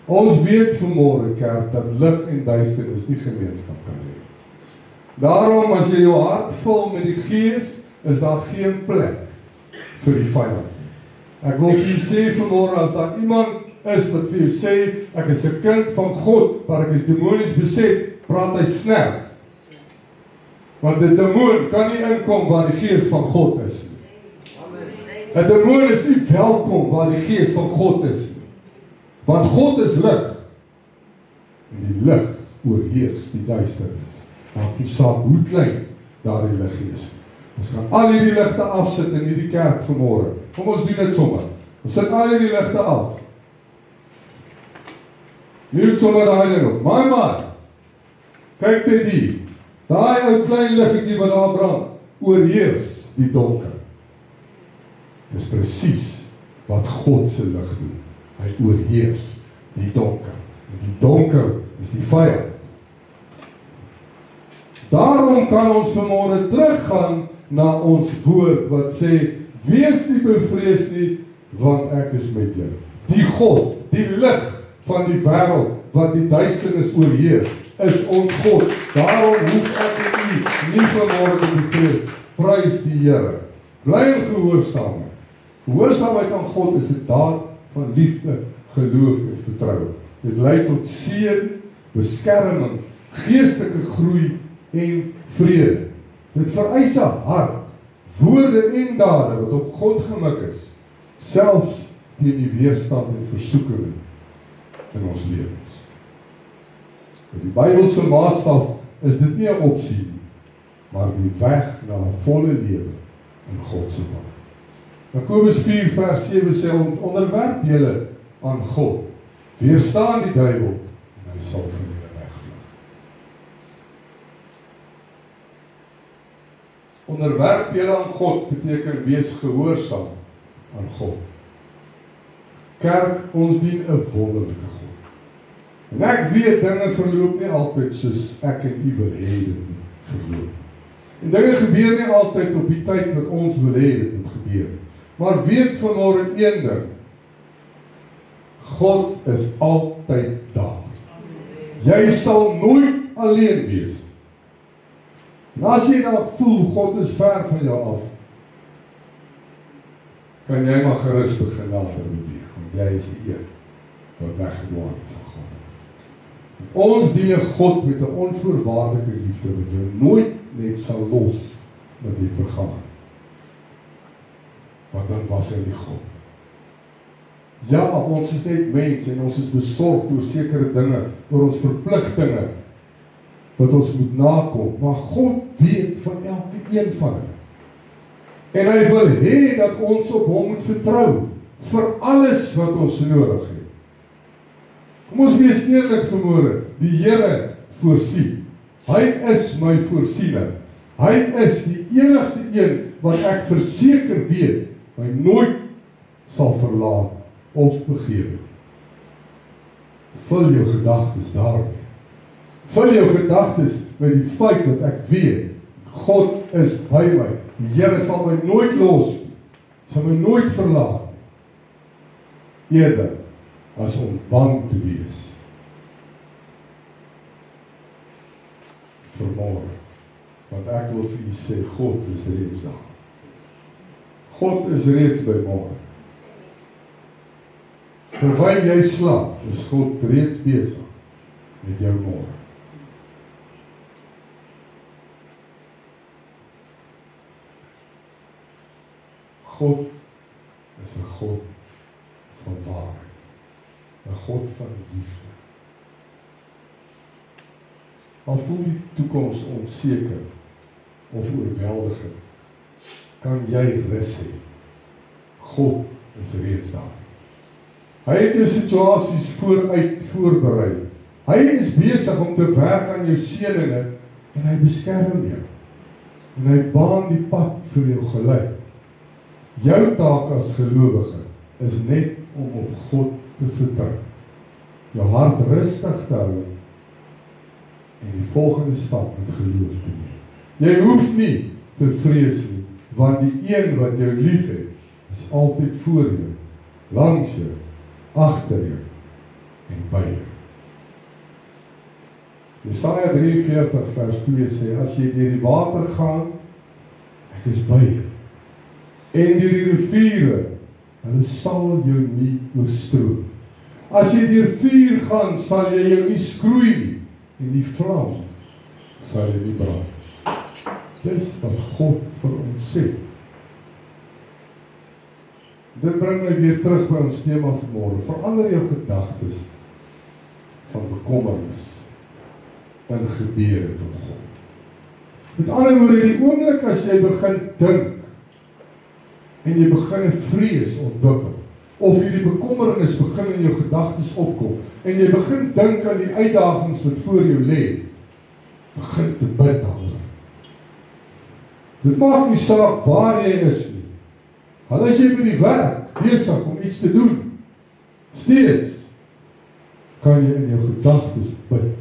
S1: Ons weet vanmôre kerk dat lig en duisternis nie gemeenskap kan hê. Daarom as jy jou hart vul met die Gees, is daar geen plek vir die vyand. Ek wil vir jou sê vanmôre, as daar iemand is wat vir jou sê, ek is 'n kind van God, maar ek is demonies beset, praat hy snel. Want 'n demoon kan nie inkom waar die Gees van God is nie. 'n Demoon is nie welkom waar die Gees van God is nie. Want God is lig. lig oorheers die duisternis. Maak nie saak hoe klein daardie lig is. Ons gaan al hierdie ligte afsit in hierdie kerk vanmôre. Kom ons doen dit sommer. Ons sit al hierdie ligte af. Nu sommer daai ding op. Maar, kyk dit hier. Daai ou klein liggetjie wat daar brand, oorheers die donker. Dis presies wat God se lig doen. Hy oorheers die donker. En die donker is die vyand. Daarom kan ons vanmôre teruggaan na ons woord wat sê, wees nie bevrees nie, want ek is met jou. Die God, die lig van die wêreld wat die duisternis oorheers, is ons God. Daarom hoef ek en u nie vanmôre te bevrees. Prys die Here. Bly in gehoorsaamheid. Gehoorsaamheid aan God is 'n daad van liefde, geloof en vertroue. Dit lei tot seën, beskerming, geestelike groei en vrede. Dit vereis 'n hart, woorde en dade wat op God gemik is, selfs teen die weerstand en versoekinge in ons lewens. Met die Bybelse maatstaf is dit nie 'n opsie nie, maar die weg na 'n volle lewe in God se wil. Jakobus 4 vers 7 sê, onderwerp julle aan God, weerstaan die duiwel en hy sal van julle wegvlug. Onderwerp julle aan God beteken wees gehoorsaam aan God. Kerk, ons dien 'n wonderlike God. En ek weet dinge verloop nie altyd soos ek en u wil hê dit moet verloop. En dinge gebeur nie altyd op die tyd wat ons wil hê dit moet gebeur. Maar weet vanmôre een ding, God is altyd daar. Jy sal nooit alleen wees. En as jy nou voel, God is ver van jou af, kan jy maar gerus begin nader beweeg, want jy is die een wat weggedwaal het van God. Ons dien 'n God met 'n onvoorwaardelike liefde wat jou nooit net sal los met jy vergaan. Want dan was hy die God. Ja, ons is net mense en ons is besorg oor sekere dinge, oor ons verpligtinge wat ons moet nakom, maar God weet van elke een van hulle. En hy wil hê dat ons op hom moet vertrou vir alles wat ons nodig het. Kom ons wees eerlik vanmôre, die Here voorsien. Hy is my voorsiener. Hy is die enigste een wat ek verseker weet, my nooit sal verlaat of begewe. Vul jou gedagtes daarmee. Vul jou gedagtes met die feit dat ek weet, God is by my. Die Here sal my nooit los nie, sal my nooit verlaat nie. Eerder as om bang te wees vir môre. Want ek wil vir u sê, God is reeds daar. God is reeds by môre. Terwyl jy slaap, is God reeds besig met jou môre. God is 'n God van waarheid, 'n God van liefde. Al voel die toekoms onseker of oorweldigend, kan jy rus hê. God is reeds daar. Hy het jou situasies vooruit voorberei. Hy is besig om te werk aan jou seëninge en hy beskerm jou. En hy baan die pad vir jou gelei. Jou taak as gelowige is net om op God te vertrou. Jou hart rustig te hou en die volgende stap met geloof te neem. Jy hoef nie te vrees nie, want die een wat jou liefhet, is altyd voor jou, langs jou, agter jou en by jou. Jesaja 43 vers 2 sê, as jy deur die water gaan, ek is by jou. En deur die riviere, hulle sal jou nie oorstroom. As jy deur vuur gaan, sal jy jou nie skroei nie, en die vlam sal jy nie brand. Dis wat God vir ons sê. Dit bring my weer terug by ons tema vanmôre. Verander jou gedagtes van bekommernis in gebede tot God. Met ander woorde, die oomblik as jy begin dink, en jy begin 'n vrees ontwikkel, of hierdie bekommernis begin in jou gedagtes opkom, en jy begin dink aan die uitdagings wat voor jou lê, begin te bid daaroor. Dit maak nie saak waar jy is nie. Al is jy by die werk besig om iets te doen, steeds kan jy in jou gedagtes bid.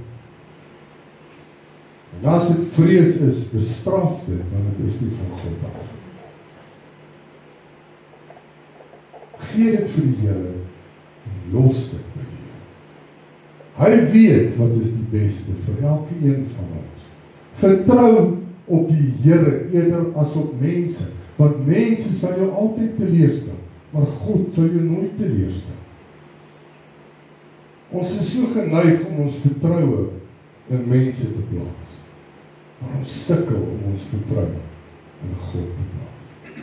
S1: En as dit vrees is, bestraf dit, want dit is nie van God af. Gee dit vir die Here en los dit by die Here. Hy weet wat is die beste vir elke een van ons. Vertrou op die Here eerder as op mense, want mense sal jou altyd teleurstel, maar God sal jou nooit teleurstel. Ons is so geneig om ons vertroue in mense te plaas, maar ons sukkel om ons vertroue in God te plaas.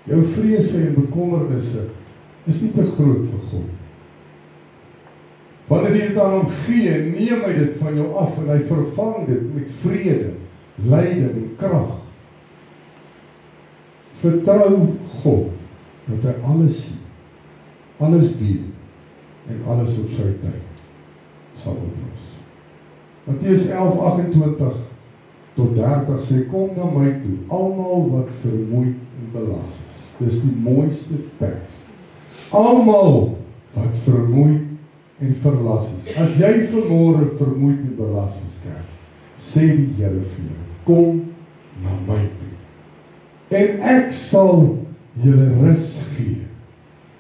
S1: Jou vrese en bekommernisse is nie te groot vir God. Wanneer jy dit aan hom gee, neem hy dit van jou af en hy vervang dit met vrede, leiding en krag. Vertrou God dat hy alles sien, alles weet en alles op sy tyd sal oplos. Matteus 11:28 tot 30 sê, kom na my toe, almal wat vermoeid en belas is. Dis die mooiste teks. Almal wat vermoeid en verlas is. As jy vanmôre vermoeid en belas is, kerk, sê die Here vir jou, kom na my toe. En ek sal julle rus gee.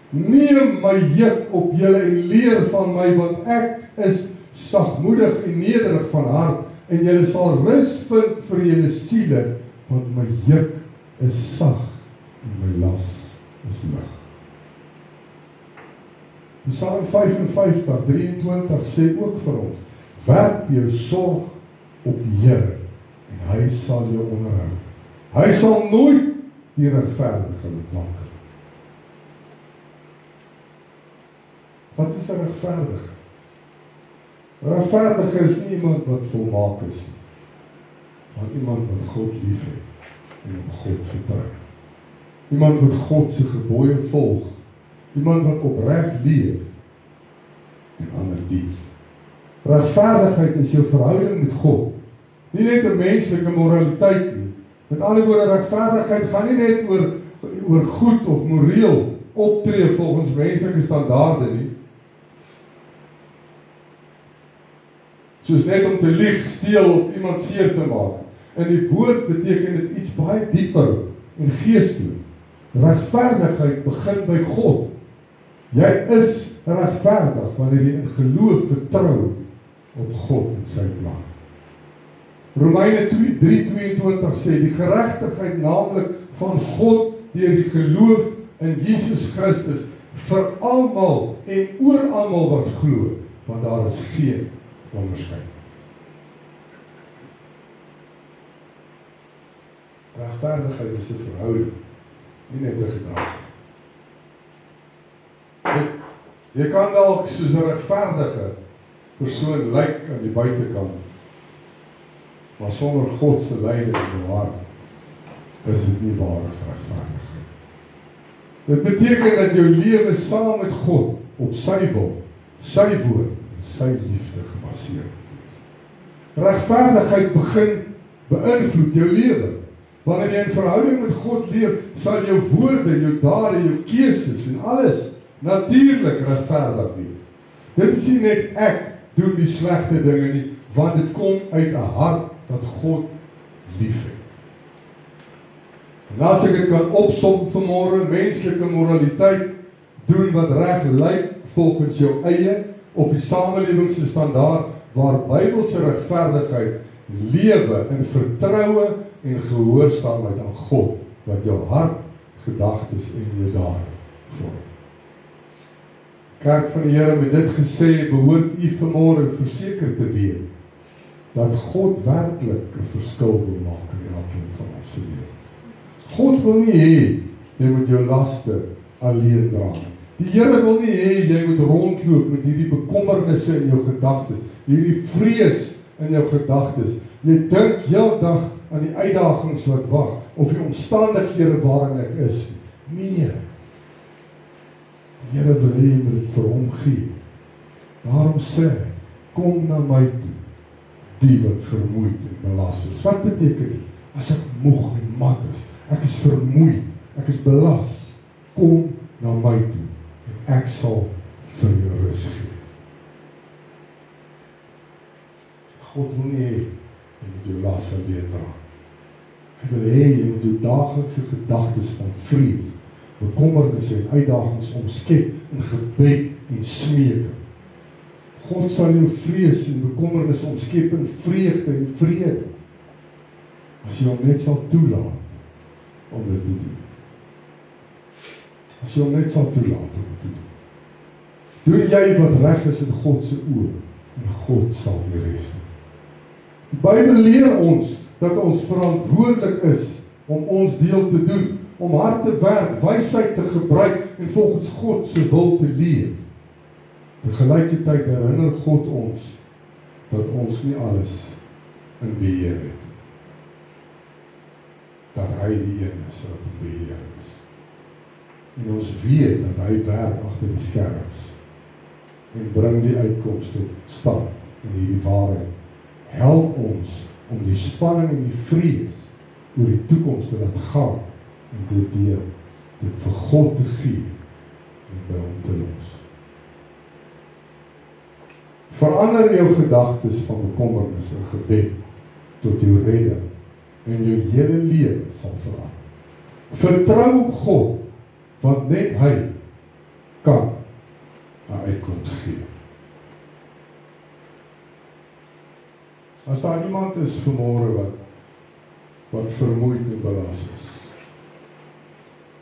S1: Neem my juk op julle en leer van my, want ek is sagmoedig en nederig van hart, en julle sal rus vind vir julle siele, want my juk is sag en my las is lig. Psalm 55:23 sê ook vir ons, werp jou sorg op die Here, en hy sal jou onderhou. Hy sal nooit die regverdige laat wankel. Wat is 'n regverdige? 'n Regverdige is nie iemand wat volmaak is nie, maar iemand wat God liefhet en op God vertrou. Iemand wat God se gebooie volg, iemand wat opreg leef en ander dien. Regverdigheid is jou verhouding met God, nie net 'n menslike moraliteit nie. Met ander woorde, regverdigheid gaan nie net oor goed of moreel optree volgens menslike standaarde nie. Soos net om te lieg, steel of iemand seer te maak. In die woord beteken dit iets baie dieper en geestelik. Regverdigheid begin by God. Jy is regverdig wanneer jy in geloof vertrou op God en sy plan. Romeine 3:22 sê, die geregtigheid naamlik van God deur die geloof in Jesus Christus vir almal en oor almal wat glo, want daar is geen onderskeid. Regverdigheid is 'n verhouding, nie net 'n gedrag. Jy kan dalk soos 'n regverdige persoon lyk aan die buitekant, maar sonder God se leiding in jou hart is dit nie ware regverdigheid. Dit beteken dat jou lewe saam met God op sy wil, sy woord en sy liefde gebaseer is. Regverdigheid beïnvloed jou lewe. Wanneer jy in verhouding met God leef, sal jou woorde, jou dade, jou keuses en alles natuurlik regverdig wees. Dit is nie net ek doen die slegte dinge nie, want dit kom uit 'n hart wat God liefhet. En as ek dit kan opsom vanmôre, menslike moraliteit, doen wat reg lyk volgens jou eie of die samelewing se standaard, waar Bybelse regverdigheid lewe in vertroue en gehoorsaamheid aan God, wat jou hart, gedagtes en jou dade vorm. Kerk van die Here, met dit gesê, behoort u vanmôre verseker te weet, dat God werklik 'n verskil wil maak in elkeen van ons se lewens. God wil nie hê jy moet jou laste alleen dra nie. Die Here wil nie hê jy moet rondloop met hierdie bekommernisse in jou gedagtes, hierdie vrees in jou gedagtes. Jy dink heel dag aan die uitdagings wat wag, of die omstandighede waarin ek is. Nee. Die Here wil hê jy moet dit vir hom gee. Daarom sê hy, kom na my toe, die wat vermoeid en belas is. Wat beteken dit? As ek moeg en mat is, ek is vermoeid, ek is belas, kom na my toe, en ek sal vir jou rus gee. God wil nie hê, jy moet jou las alleen dra. Hy wil hê, jy moet jou daaglikse gedagtes van vrees, bekommernisse en uitdagings omskep in gebed en smeking. God sal jou vrees en bekommernisse omskep in vreugde en vrede, as jy hom net sal toelaat om dit te doen. As jy hom net sal toelaat om dit te doen. Doen jy wat reg is in God se oë, en God sal die res doen. Die Bybel leer ons dat ons verantwoordelik is om ons deel te doen, om hard te werk, wysheid te gebruik en volgens God se wil te leef. Tegelijkertijd herinner God ons dat ons nie alles in beheer het. Dat hy die een is wat in beheer is. En ons weet dat hy werk agter die skerms en bring die uitkomst tot stand in hierdie waarheid. Help ons om die spanning en die vrees oor die toekoms te laat gaan en dit vir God te gee en by hom te los. Verander jou gedagtes van bekommernis en gebed tot jou redding en jou hele lewe sal verander. Vertrou op God, want net hy kan 'n uitkoms gee. As daar iemand is vanmôre wat vermoeid en belas is,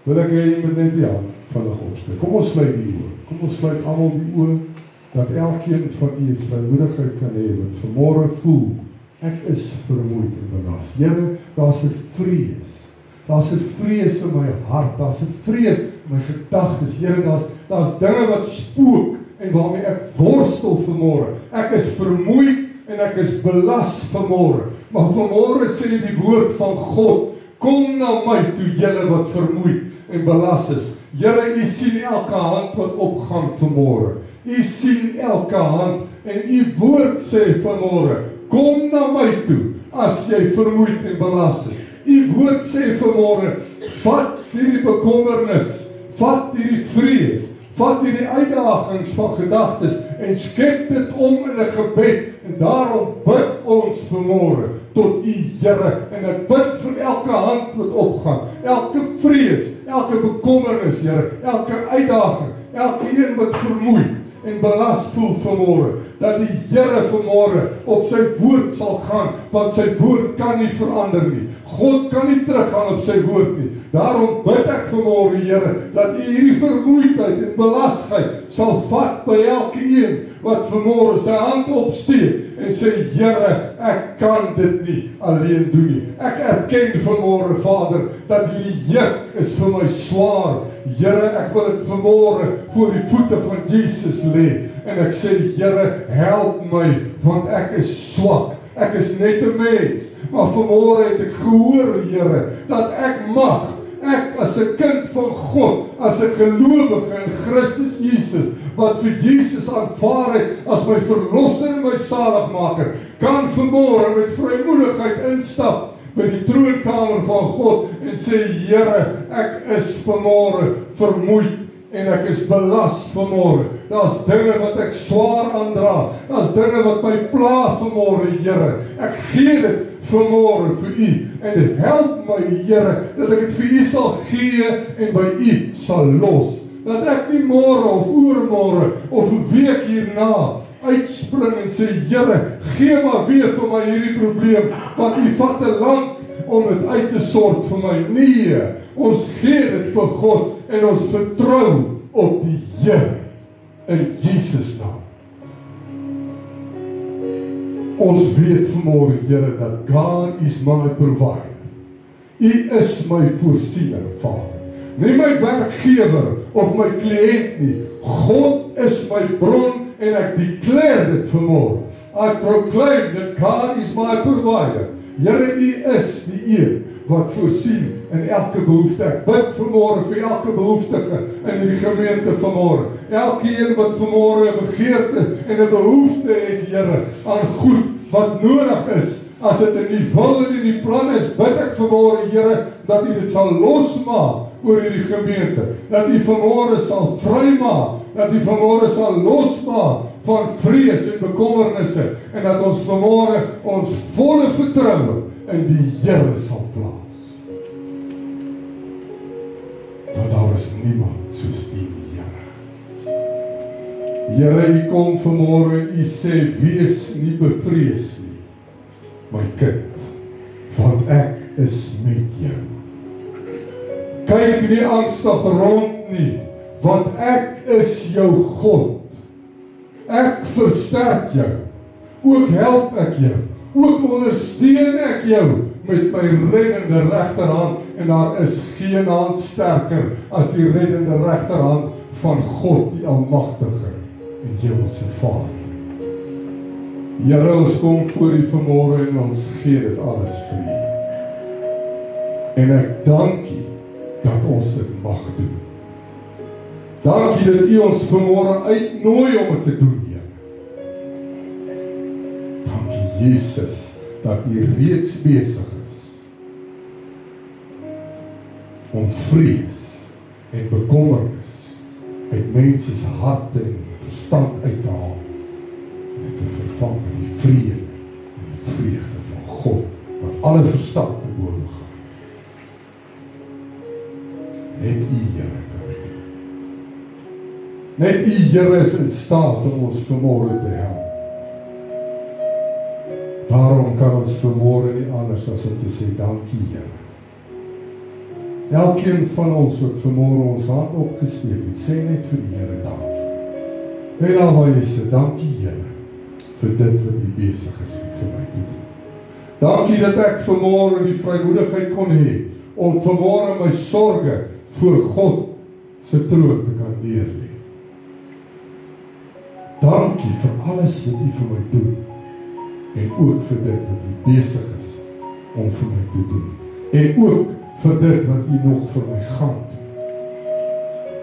S1: wil ek hê jy moet net die hand vinnig opsteek. Kom ons sluit die oë. Kom ons sluit almal die oë, dat elkeen van u vrymoedigheid kan hê, wat vanmôre voel, ek is vermoeid en belas. Here, daar's 'n vrees. Daar's 'n vrees in my hart. Daar's 'n vrees in my gedagtes. Here, daar's dinge wat spook en waarmee ek worstel vanmôre. Ek is vermoeid en ek is belas vanmôre. Maar vanmôre sê die woord van God, kom na my toe, julle wat vermoeid en belas is. Here, u sien elke hand wat opgaan vanmôre. U sien elke hand en u woord sê vanmôre, kom na my toe as jy vermoeid en belas is. U woord sê vanmôre, vat hierdie bekommernis, vat hierdie vrees, vat hierdie uitdagings van gedagtes en skep dit om in 'n gebed. En daarom bid ons vanmôre tot u Here, en ek bid vir elke hand wat opgaan, elke vrees, elke bekommernis, Here, elke uitdaging, elke een wat vermoeid en belas voel vanmôre, dat die Here vanmôre op sy woord sal gaan, want sy woord kan nie verander nie. God kan nie teruggaan op sy woord nie. Daarom bid ek vanmôre, Here, dat u hierdie vermoeidheid en belasheid sal vat by elke een wat vanmôre sy hand opsteek en sê, Here, ek kan dit nie alleen doen nie. Ek erken vanmôre, Vader, dat hierdie juk is vir my swaar. Here, ek wil dit vanmôre voor die voete van Jesus lê. En ek sê, Here, help my, want ek is swak. Ek is net 'n mens. Maar vanmôre het ek gehoor, Here, dat ek mag, ek as 'n kind van God, as 'n gelowige in Christus Jesus, wat vir Jesus aanvaar het as my verlosser en my saligmaker, kan vanmôre met vrymoedigheid instap by die troonkamer van God en sê, Here, ek is vanmôre vermoeid en ek is belas vanmôre. Daar's dinge wat ek swaar aandra. Daar's dinge wat my pla vanmôre, Here. Ek gee dit vanmôre vir u. En dit help my, Here, dat ek dit vir u sal gee en by u sal los. Dat ek nie môre of oormôre of 'n week hierna uitspring en sê, Here, gee maar weer vir my hierdie probleem, want u vat te lank om dit uit te sort vir my. Nee, ons gee dit vir God en ons vertrou op die Here in Jesus naam. Ons weet vanmôre, Here, dat God is my provider. U is my voorsiener, Vader. Nie my werkgewer of my kliënt nie. God is my bron en ek dekleer dit vanmôre. I proclaim that God is my provider. Here U is die een wat voorsien in elke behoefte. Ek bid vanmôre vir elke behoeftige in die gemeente vanmôre. Elkeen wat vanmôre 'n begeerte en 'n behoefte het, Here, aan goed wat nodig is. As dit in die wil en in die plan is, bid ek vanmôre, Here, dat U dit sal losmaak oor hierdie gemeente. Dat U vanmôre sal vrymaak, dat U vanmôre sal losmaak van vrees en bekommernisse, en dat ons vanmôre ons volle vertroue in die Here sal plaas. Want daar is niemand soos U, Here. Here, U kom vanmôre en U sê, wees nie bevrees nie, my kind, want ek is met jou. Kyk nie angstig rond nie, want ek is jou God. Ek versterk jou, ook help ek jou, ook ondersteun ek jou met my reddende regterhand, en daar is geen hand sterker as die reddende regterhand van God die Almagtige en Hemelse Vader. Here, ons kom voor U vanmôre en ons gee dit alles vir U. En ek dank U dat ons dit mag doen. Dankie dat U ons vanmôre uitnooi om dit te doen, Here. Dankie, Jesus, dat U reeds besig is om vrees en bekommernis uit mense se harte en verstand uit te haal en dit te vervang met die vrede en die vreugde van God, wat alle verstand te boven gaan. Net U, Here, kan dit doen. Net U, Here, is in staat om ons vanmôre te help. Daarom kan ons vanmôre nie anders as om te sê, dankie, Here. Elkeen van ons wat vanmôre ons hand opgesteek het, sê net vir die Here dankie. En dan waar jy sê, dankie, Here, vir dit wat U besig is vir my te doen. Dankie dat ek vanmôre die vrymoedigheid kon hê om vanmôre my sorge voor God se troon te kan neerlê. Dankie vir alles wat U vir my doen, en ook vir dit wat U besig is om vir my te doen, en ook vir dit wat U nog vir my gaan doen.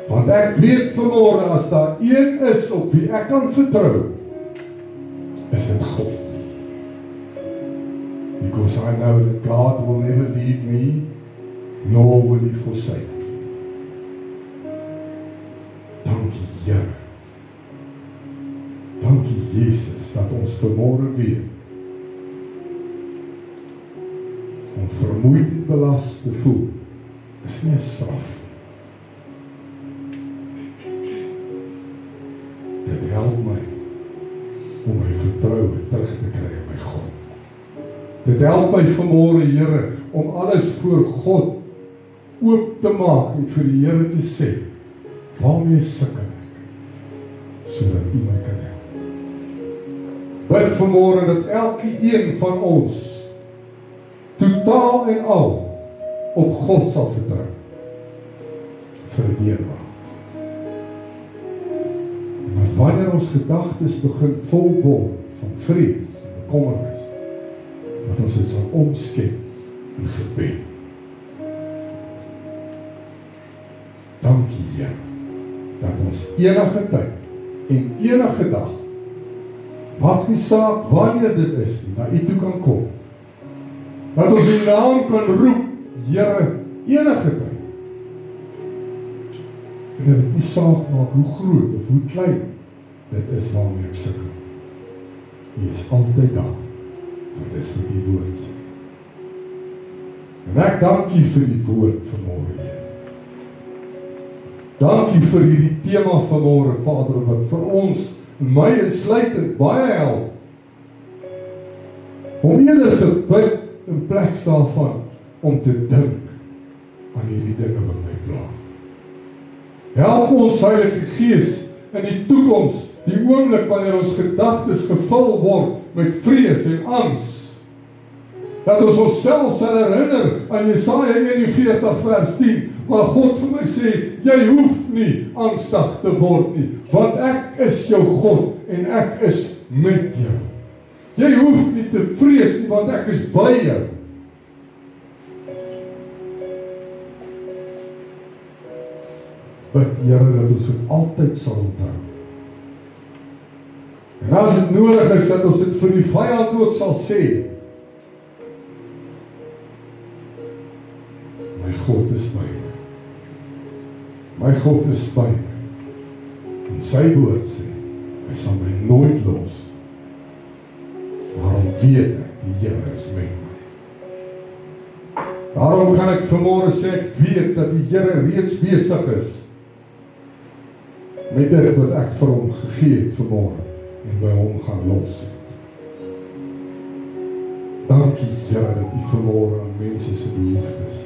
S1: Want ek weet vanmôre, as daar een is op wie ek kan vertrou, is dit God. Because I know that God will never leave me, nor will He forsake me. Dankie, Here. Dankie, Jesus, dat ons vanmôre weet om vermoeid en belast te voel, is nie 'n straf. Dit help my om my vertroue terug te kry in my God. Dit help my vanmôre, Here, om alles voor God oop te maak en vir die Here te sê, waarmee sukkel ek, sodat U my kan help. Bid vanmôre dat elke een van ons totaal en al op God sal vertrou vir 'n deurbraak. Maar wanneer ons gedagtes begin vol word van vrees en bekommernis, dat ons dit sal omskep in gebed. Dankie, Here, dat ons enige tyd en enige dag, maak nie saak wanneer dit is nie, na U toe kan kom. Dat ons U naam kan roep, Here, enige tyd. En dat dit nie saak maak hoe groot of hoe klein dit is waarmee ek sukkel. U is altyd daar, want dis wat die woord sê. En ek dank U vir die woord vanmôre, Here. Dankie vir hierdie tema vanmôre, Vader, wat vir ons, my insluitend, baie help. Om eerder te bid in plek daarvan, om te dink aan hierdie dinge wat my pla. Help ons, Heilige Gees, in die toekoms, die oomblik wanneer ons gedagtes gevul word met vrees en angs, dat ons onsself sal herinner aan Jesaja 41 vers 10, waar God vir my sê, jy hoef nie angstig te word nie, want ek is jou God en ek is met jou. Jy hoef nie te vrees nie, want ek is by jou. Bid, Here, dat ons dit altyd sal onthou. En as dit nodig is, dat ons dit vir die vyand ook sal sê. My God is by my. My God is by my. En sy woord sê, hy sal my nooit los. Waarom weet ek, die Here is met my. Daarom kan ek vanmôre sê, ek weet dat die Here reeds besig is met dit wat ek vir hom gegee het vanmôre en by hom gaan los het. Dankie, Here, dat U vanmôre aan mense se behoeftes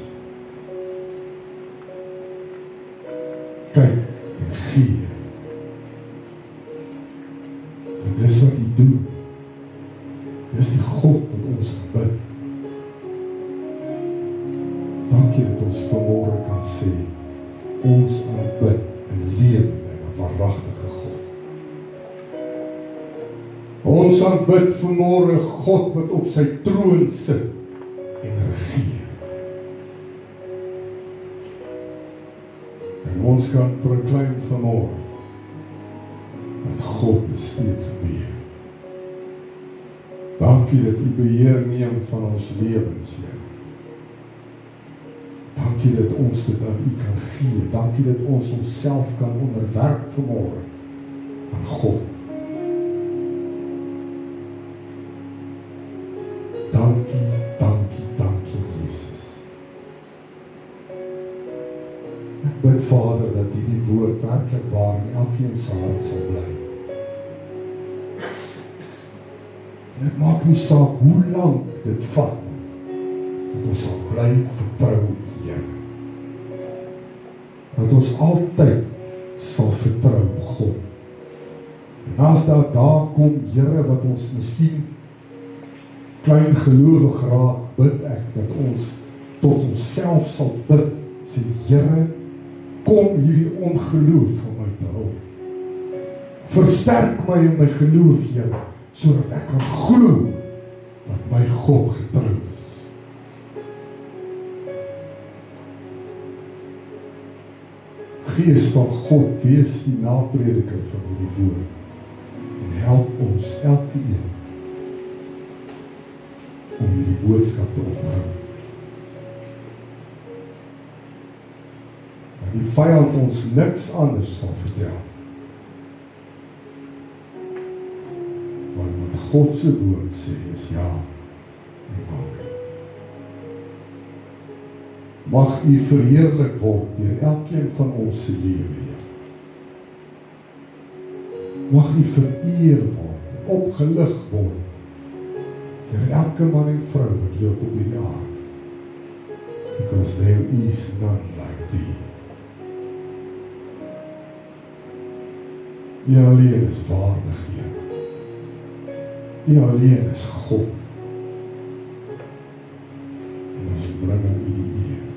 S1: kyk en gee. En dis wat U doen. Dis die God wat ons bid. Dankie dat ons vanmôre kan sê, ons aanbid 'n lewende en waaragtige God. Ons aanbid vanmôre God wat op sy troon sit en regeer. En ons kan proclaim vanmôre dat God is steeds beheer. Dankie dat U beheer neem van ons lewens, Here. Dankie dat ons dit aan U kan gee. Dankie dat ons onsself kan onderwerp vanmôre aan God. Dankie, dankie, dankie, Jesus. Ek bid, Vader, dat hierdie woord werklik waar in elkeen se hart sal bly. En dit maak nie saak hoe lank dit vat nie, dat ons sal bly vertrou U, Here. Dat ons altyd sal vertrou op God. En as daar kom, Here, wat ons miskien klein gelowig raak, bid ek dat ons tot onsself sal bid, sê, Here, kom hierdie ongeloof van my te hulp. Versterk my in my geloof, Here, sodat ek kan glo dat my God getrou is. Gees van God, wees die naprediker van hierdie woord en help ons elke een om hierdie boodskap te ophou. Maar die vyand ons niks anders sal vertel. Want wat God se woord sê is ja en amen. Mag U verheerlik word deur elkeen van ons se lewe, Here. Mag U vereer word, opgelig word deur elke man en vrou wat loop op hierdie aarde. Because there is none like Thee. U alleen is waardig, Here. U alleen is God. En ons bring aan U die eer.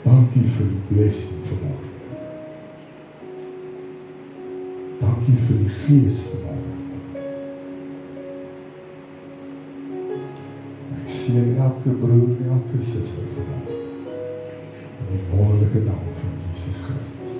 S1: Dankie vir die blessing vanmôre. Dankie vir die Gees vanmôre. Ek sien elke broer en elke suster vanmôre in die wonderlike naam van Jesus Christus.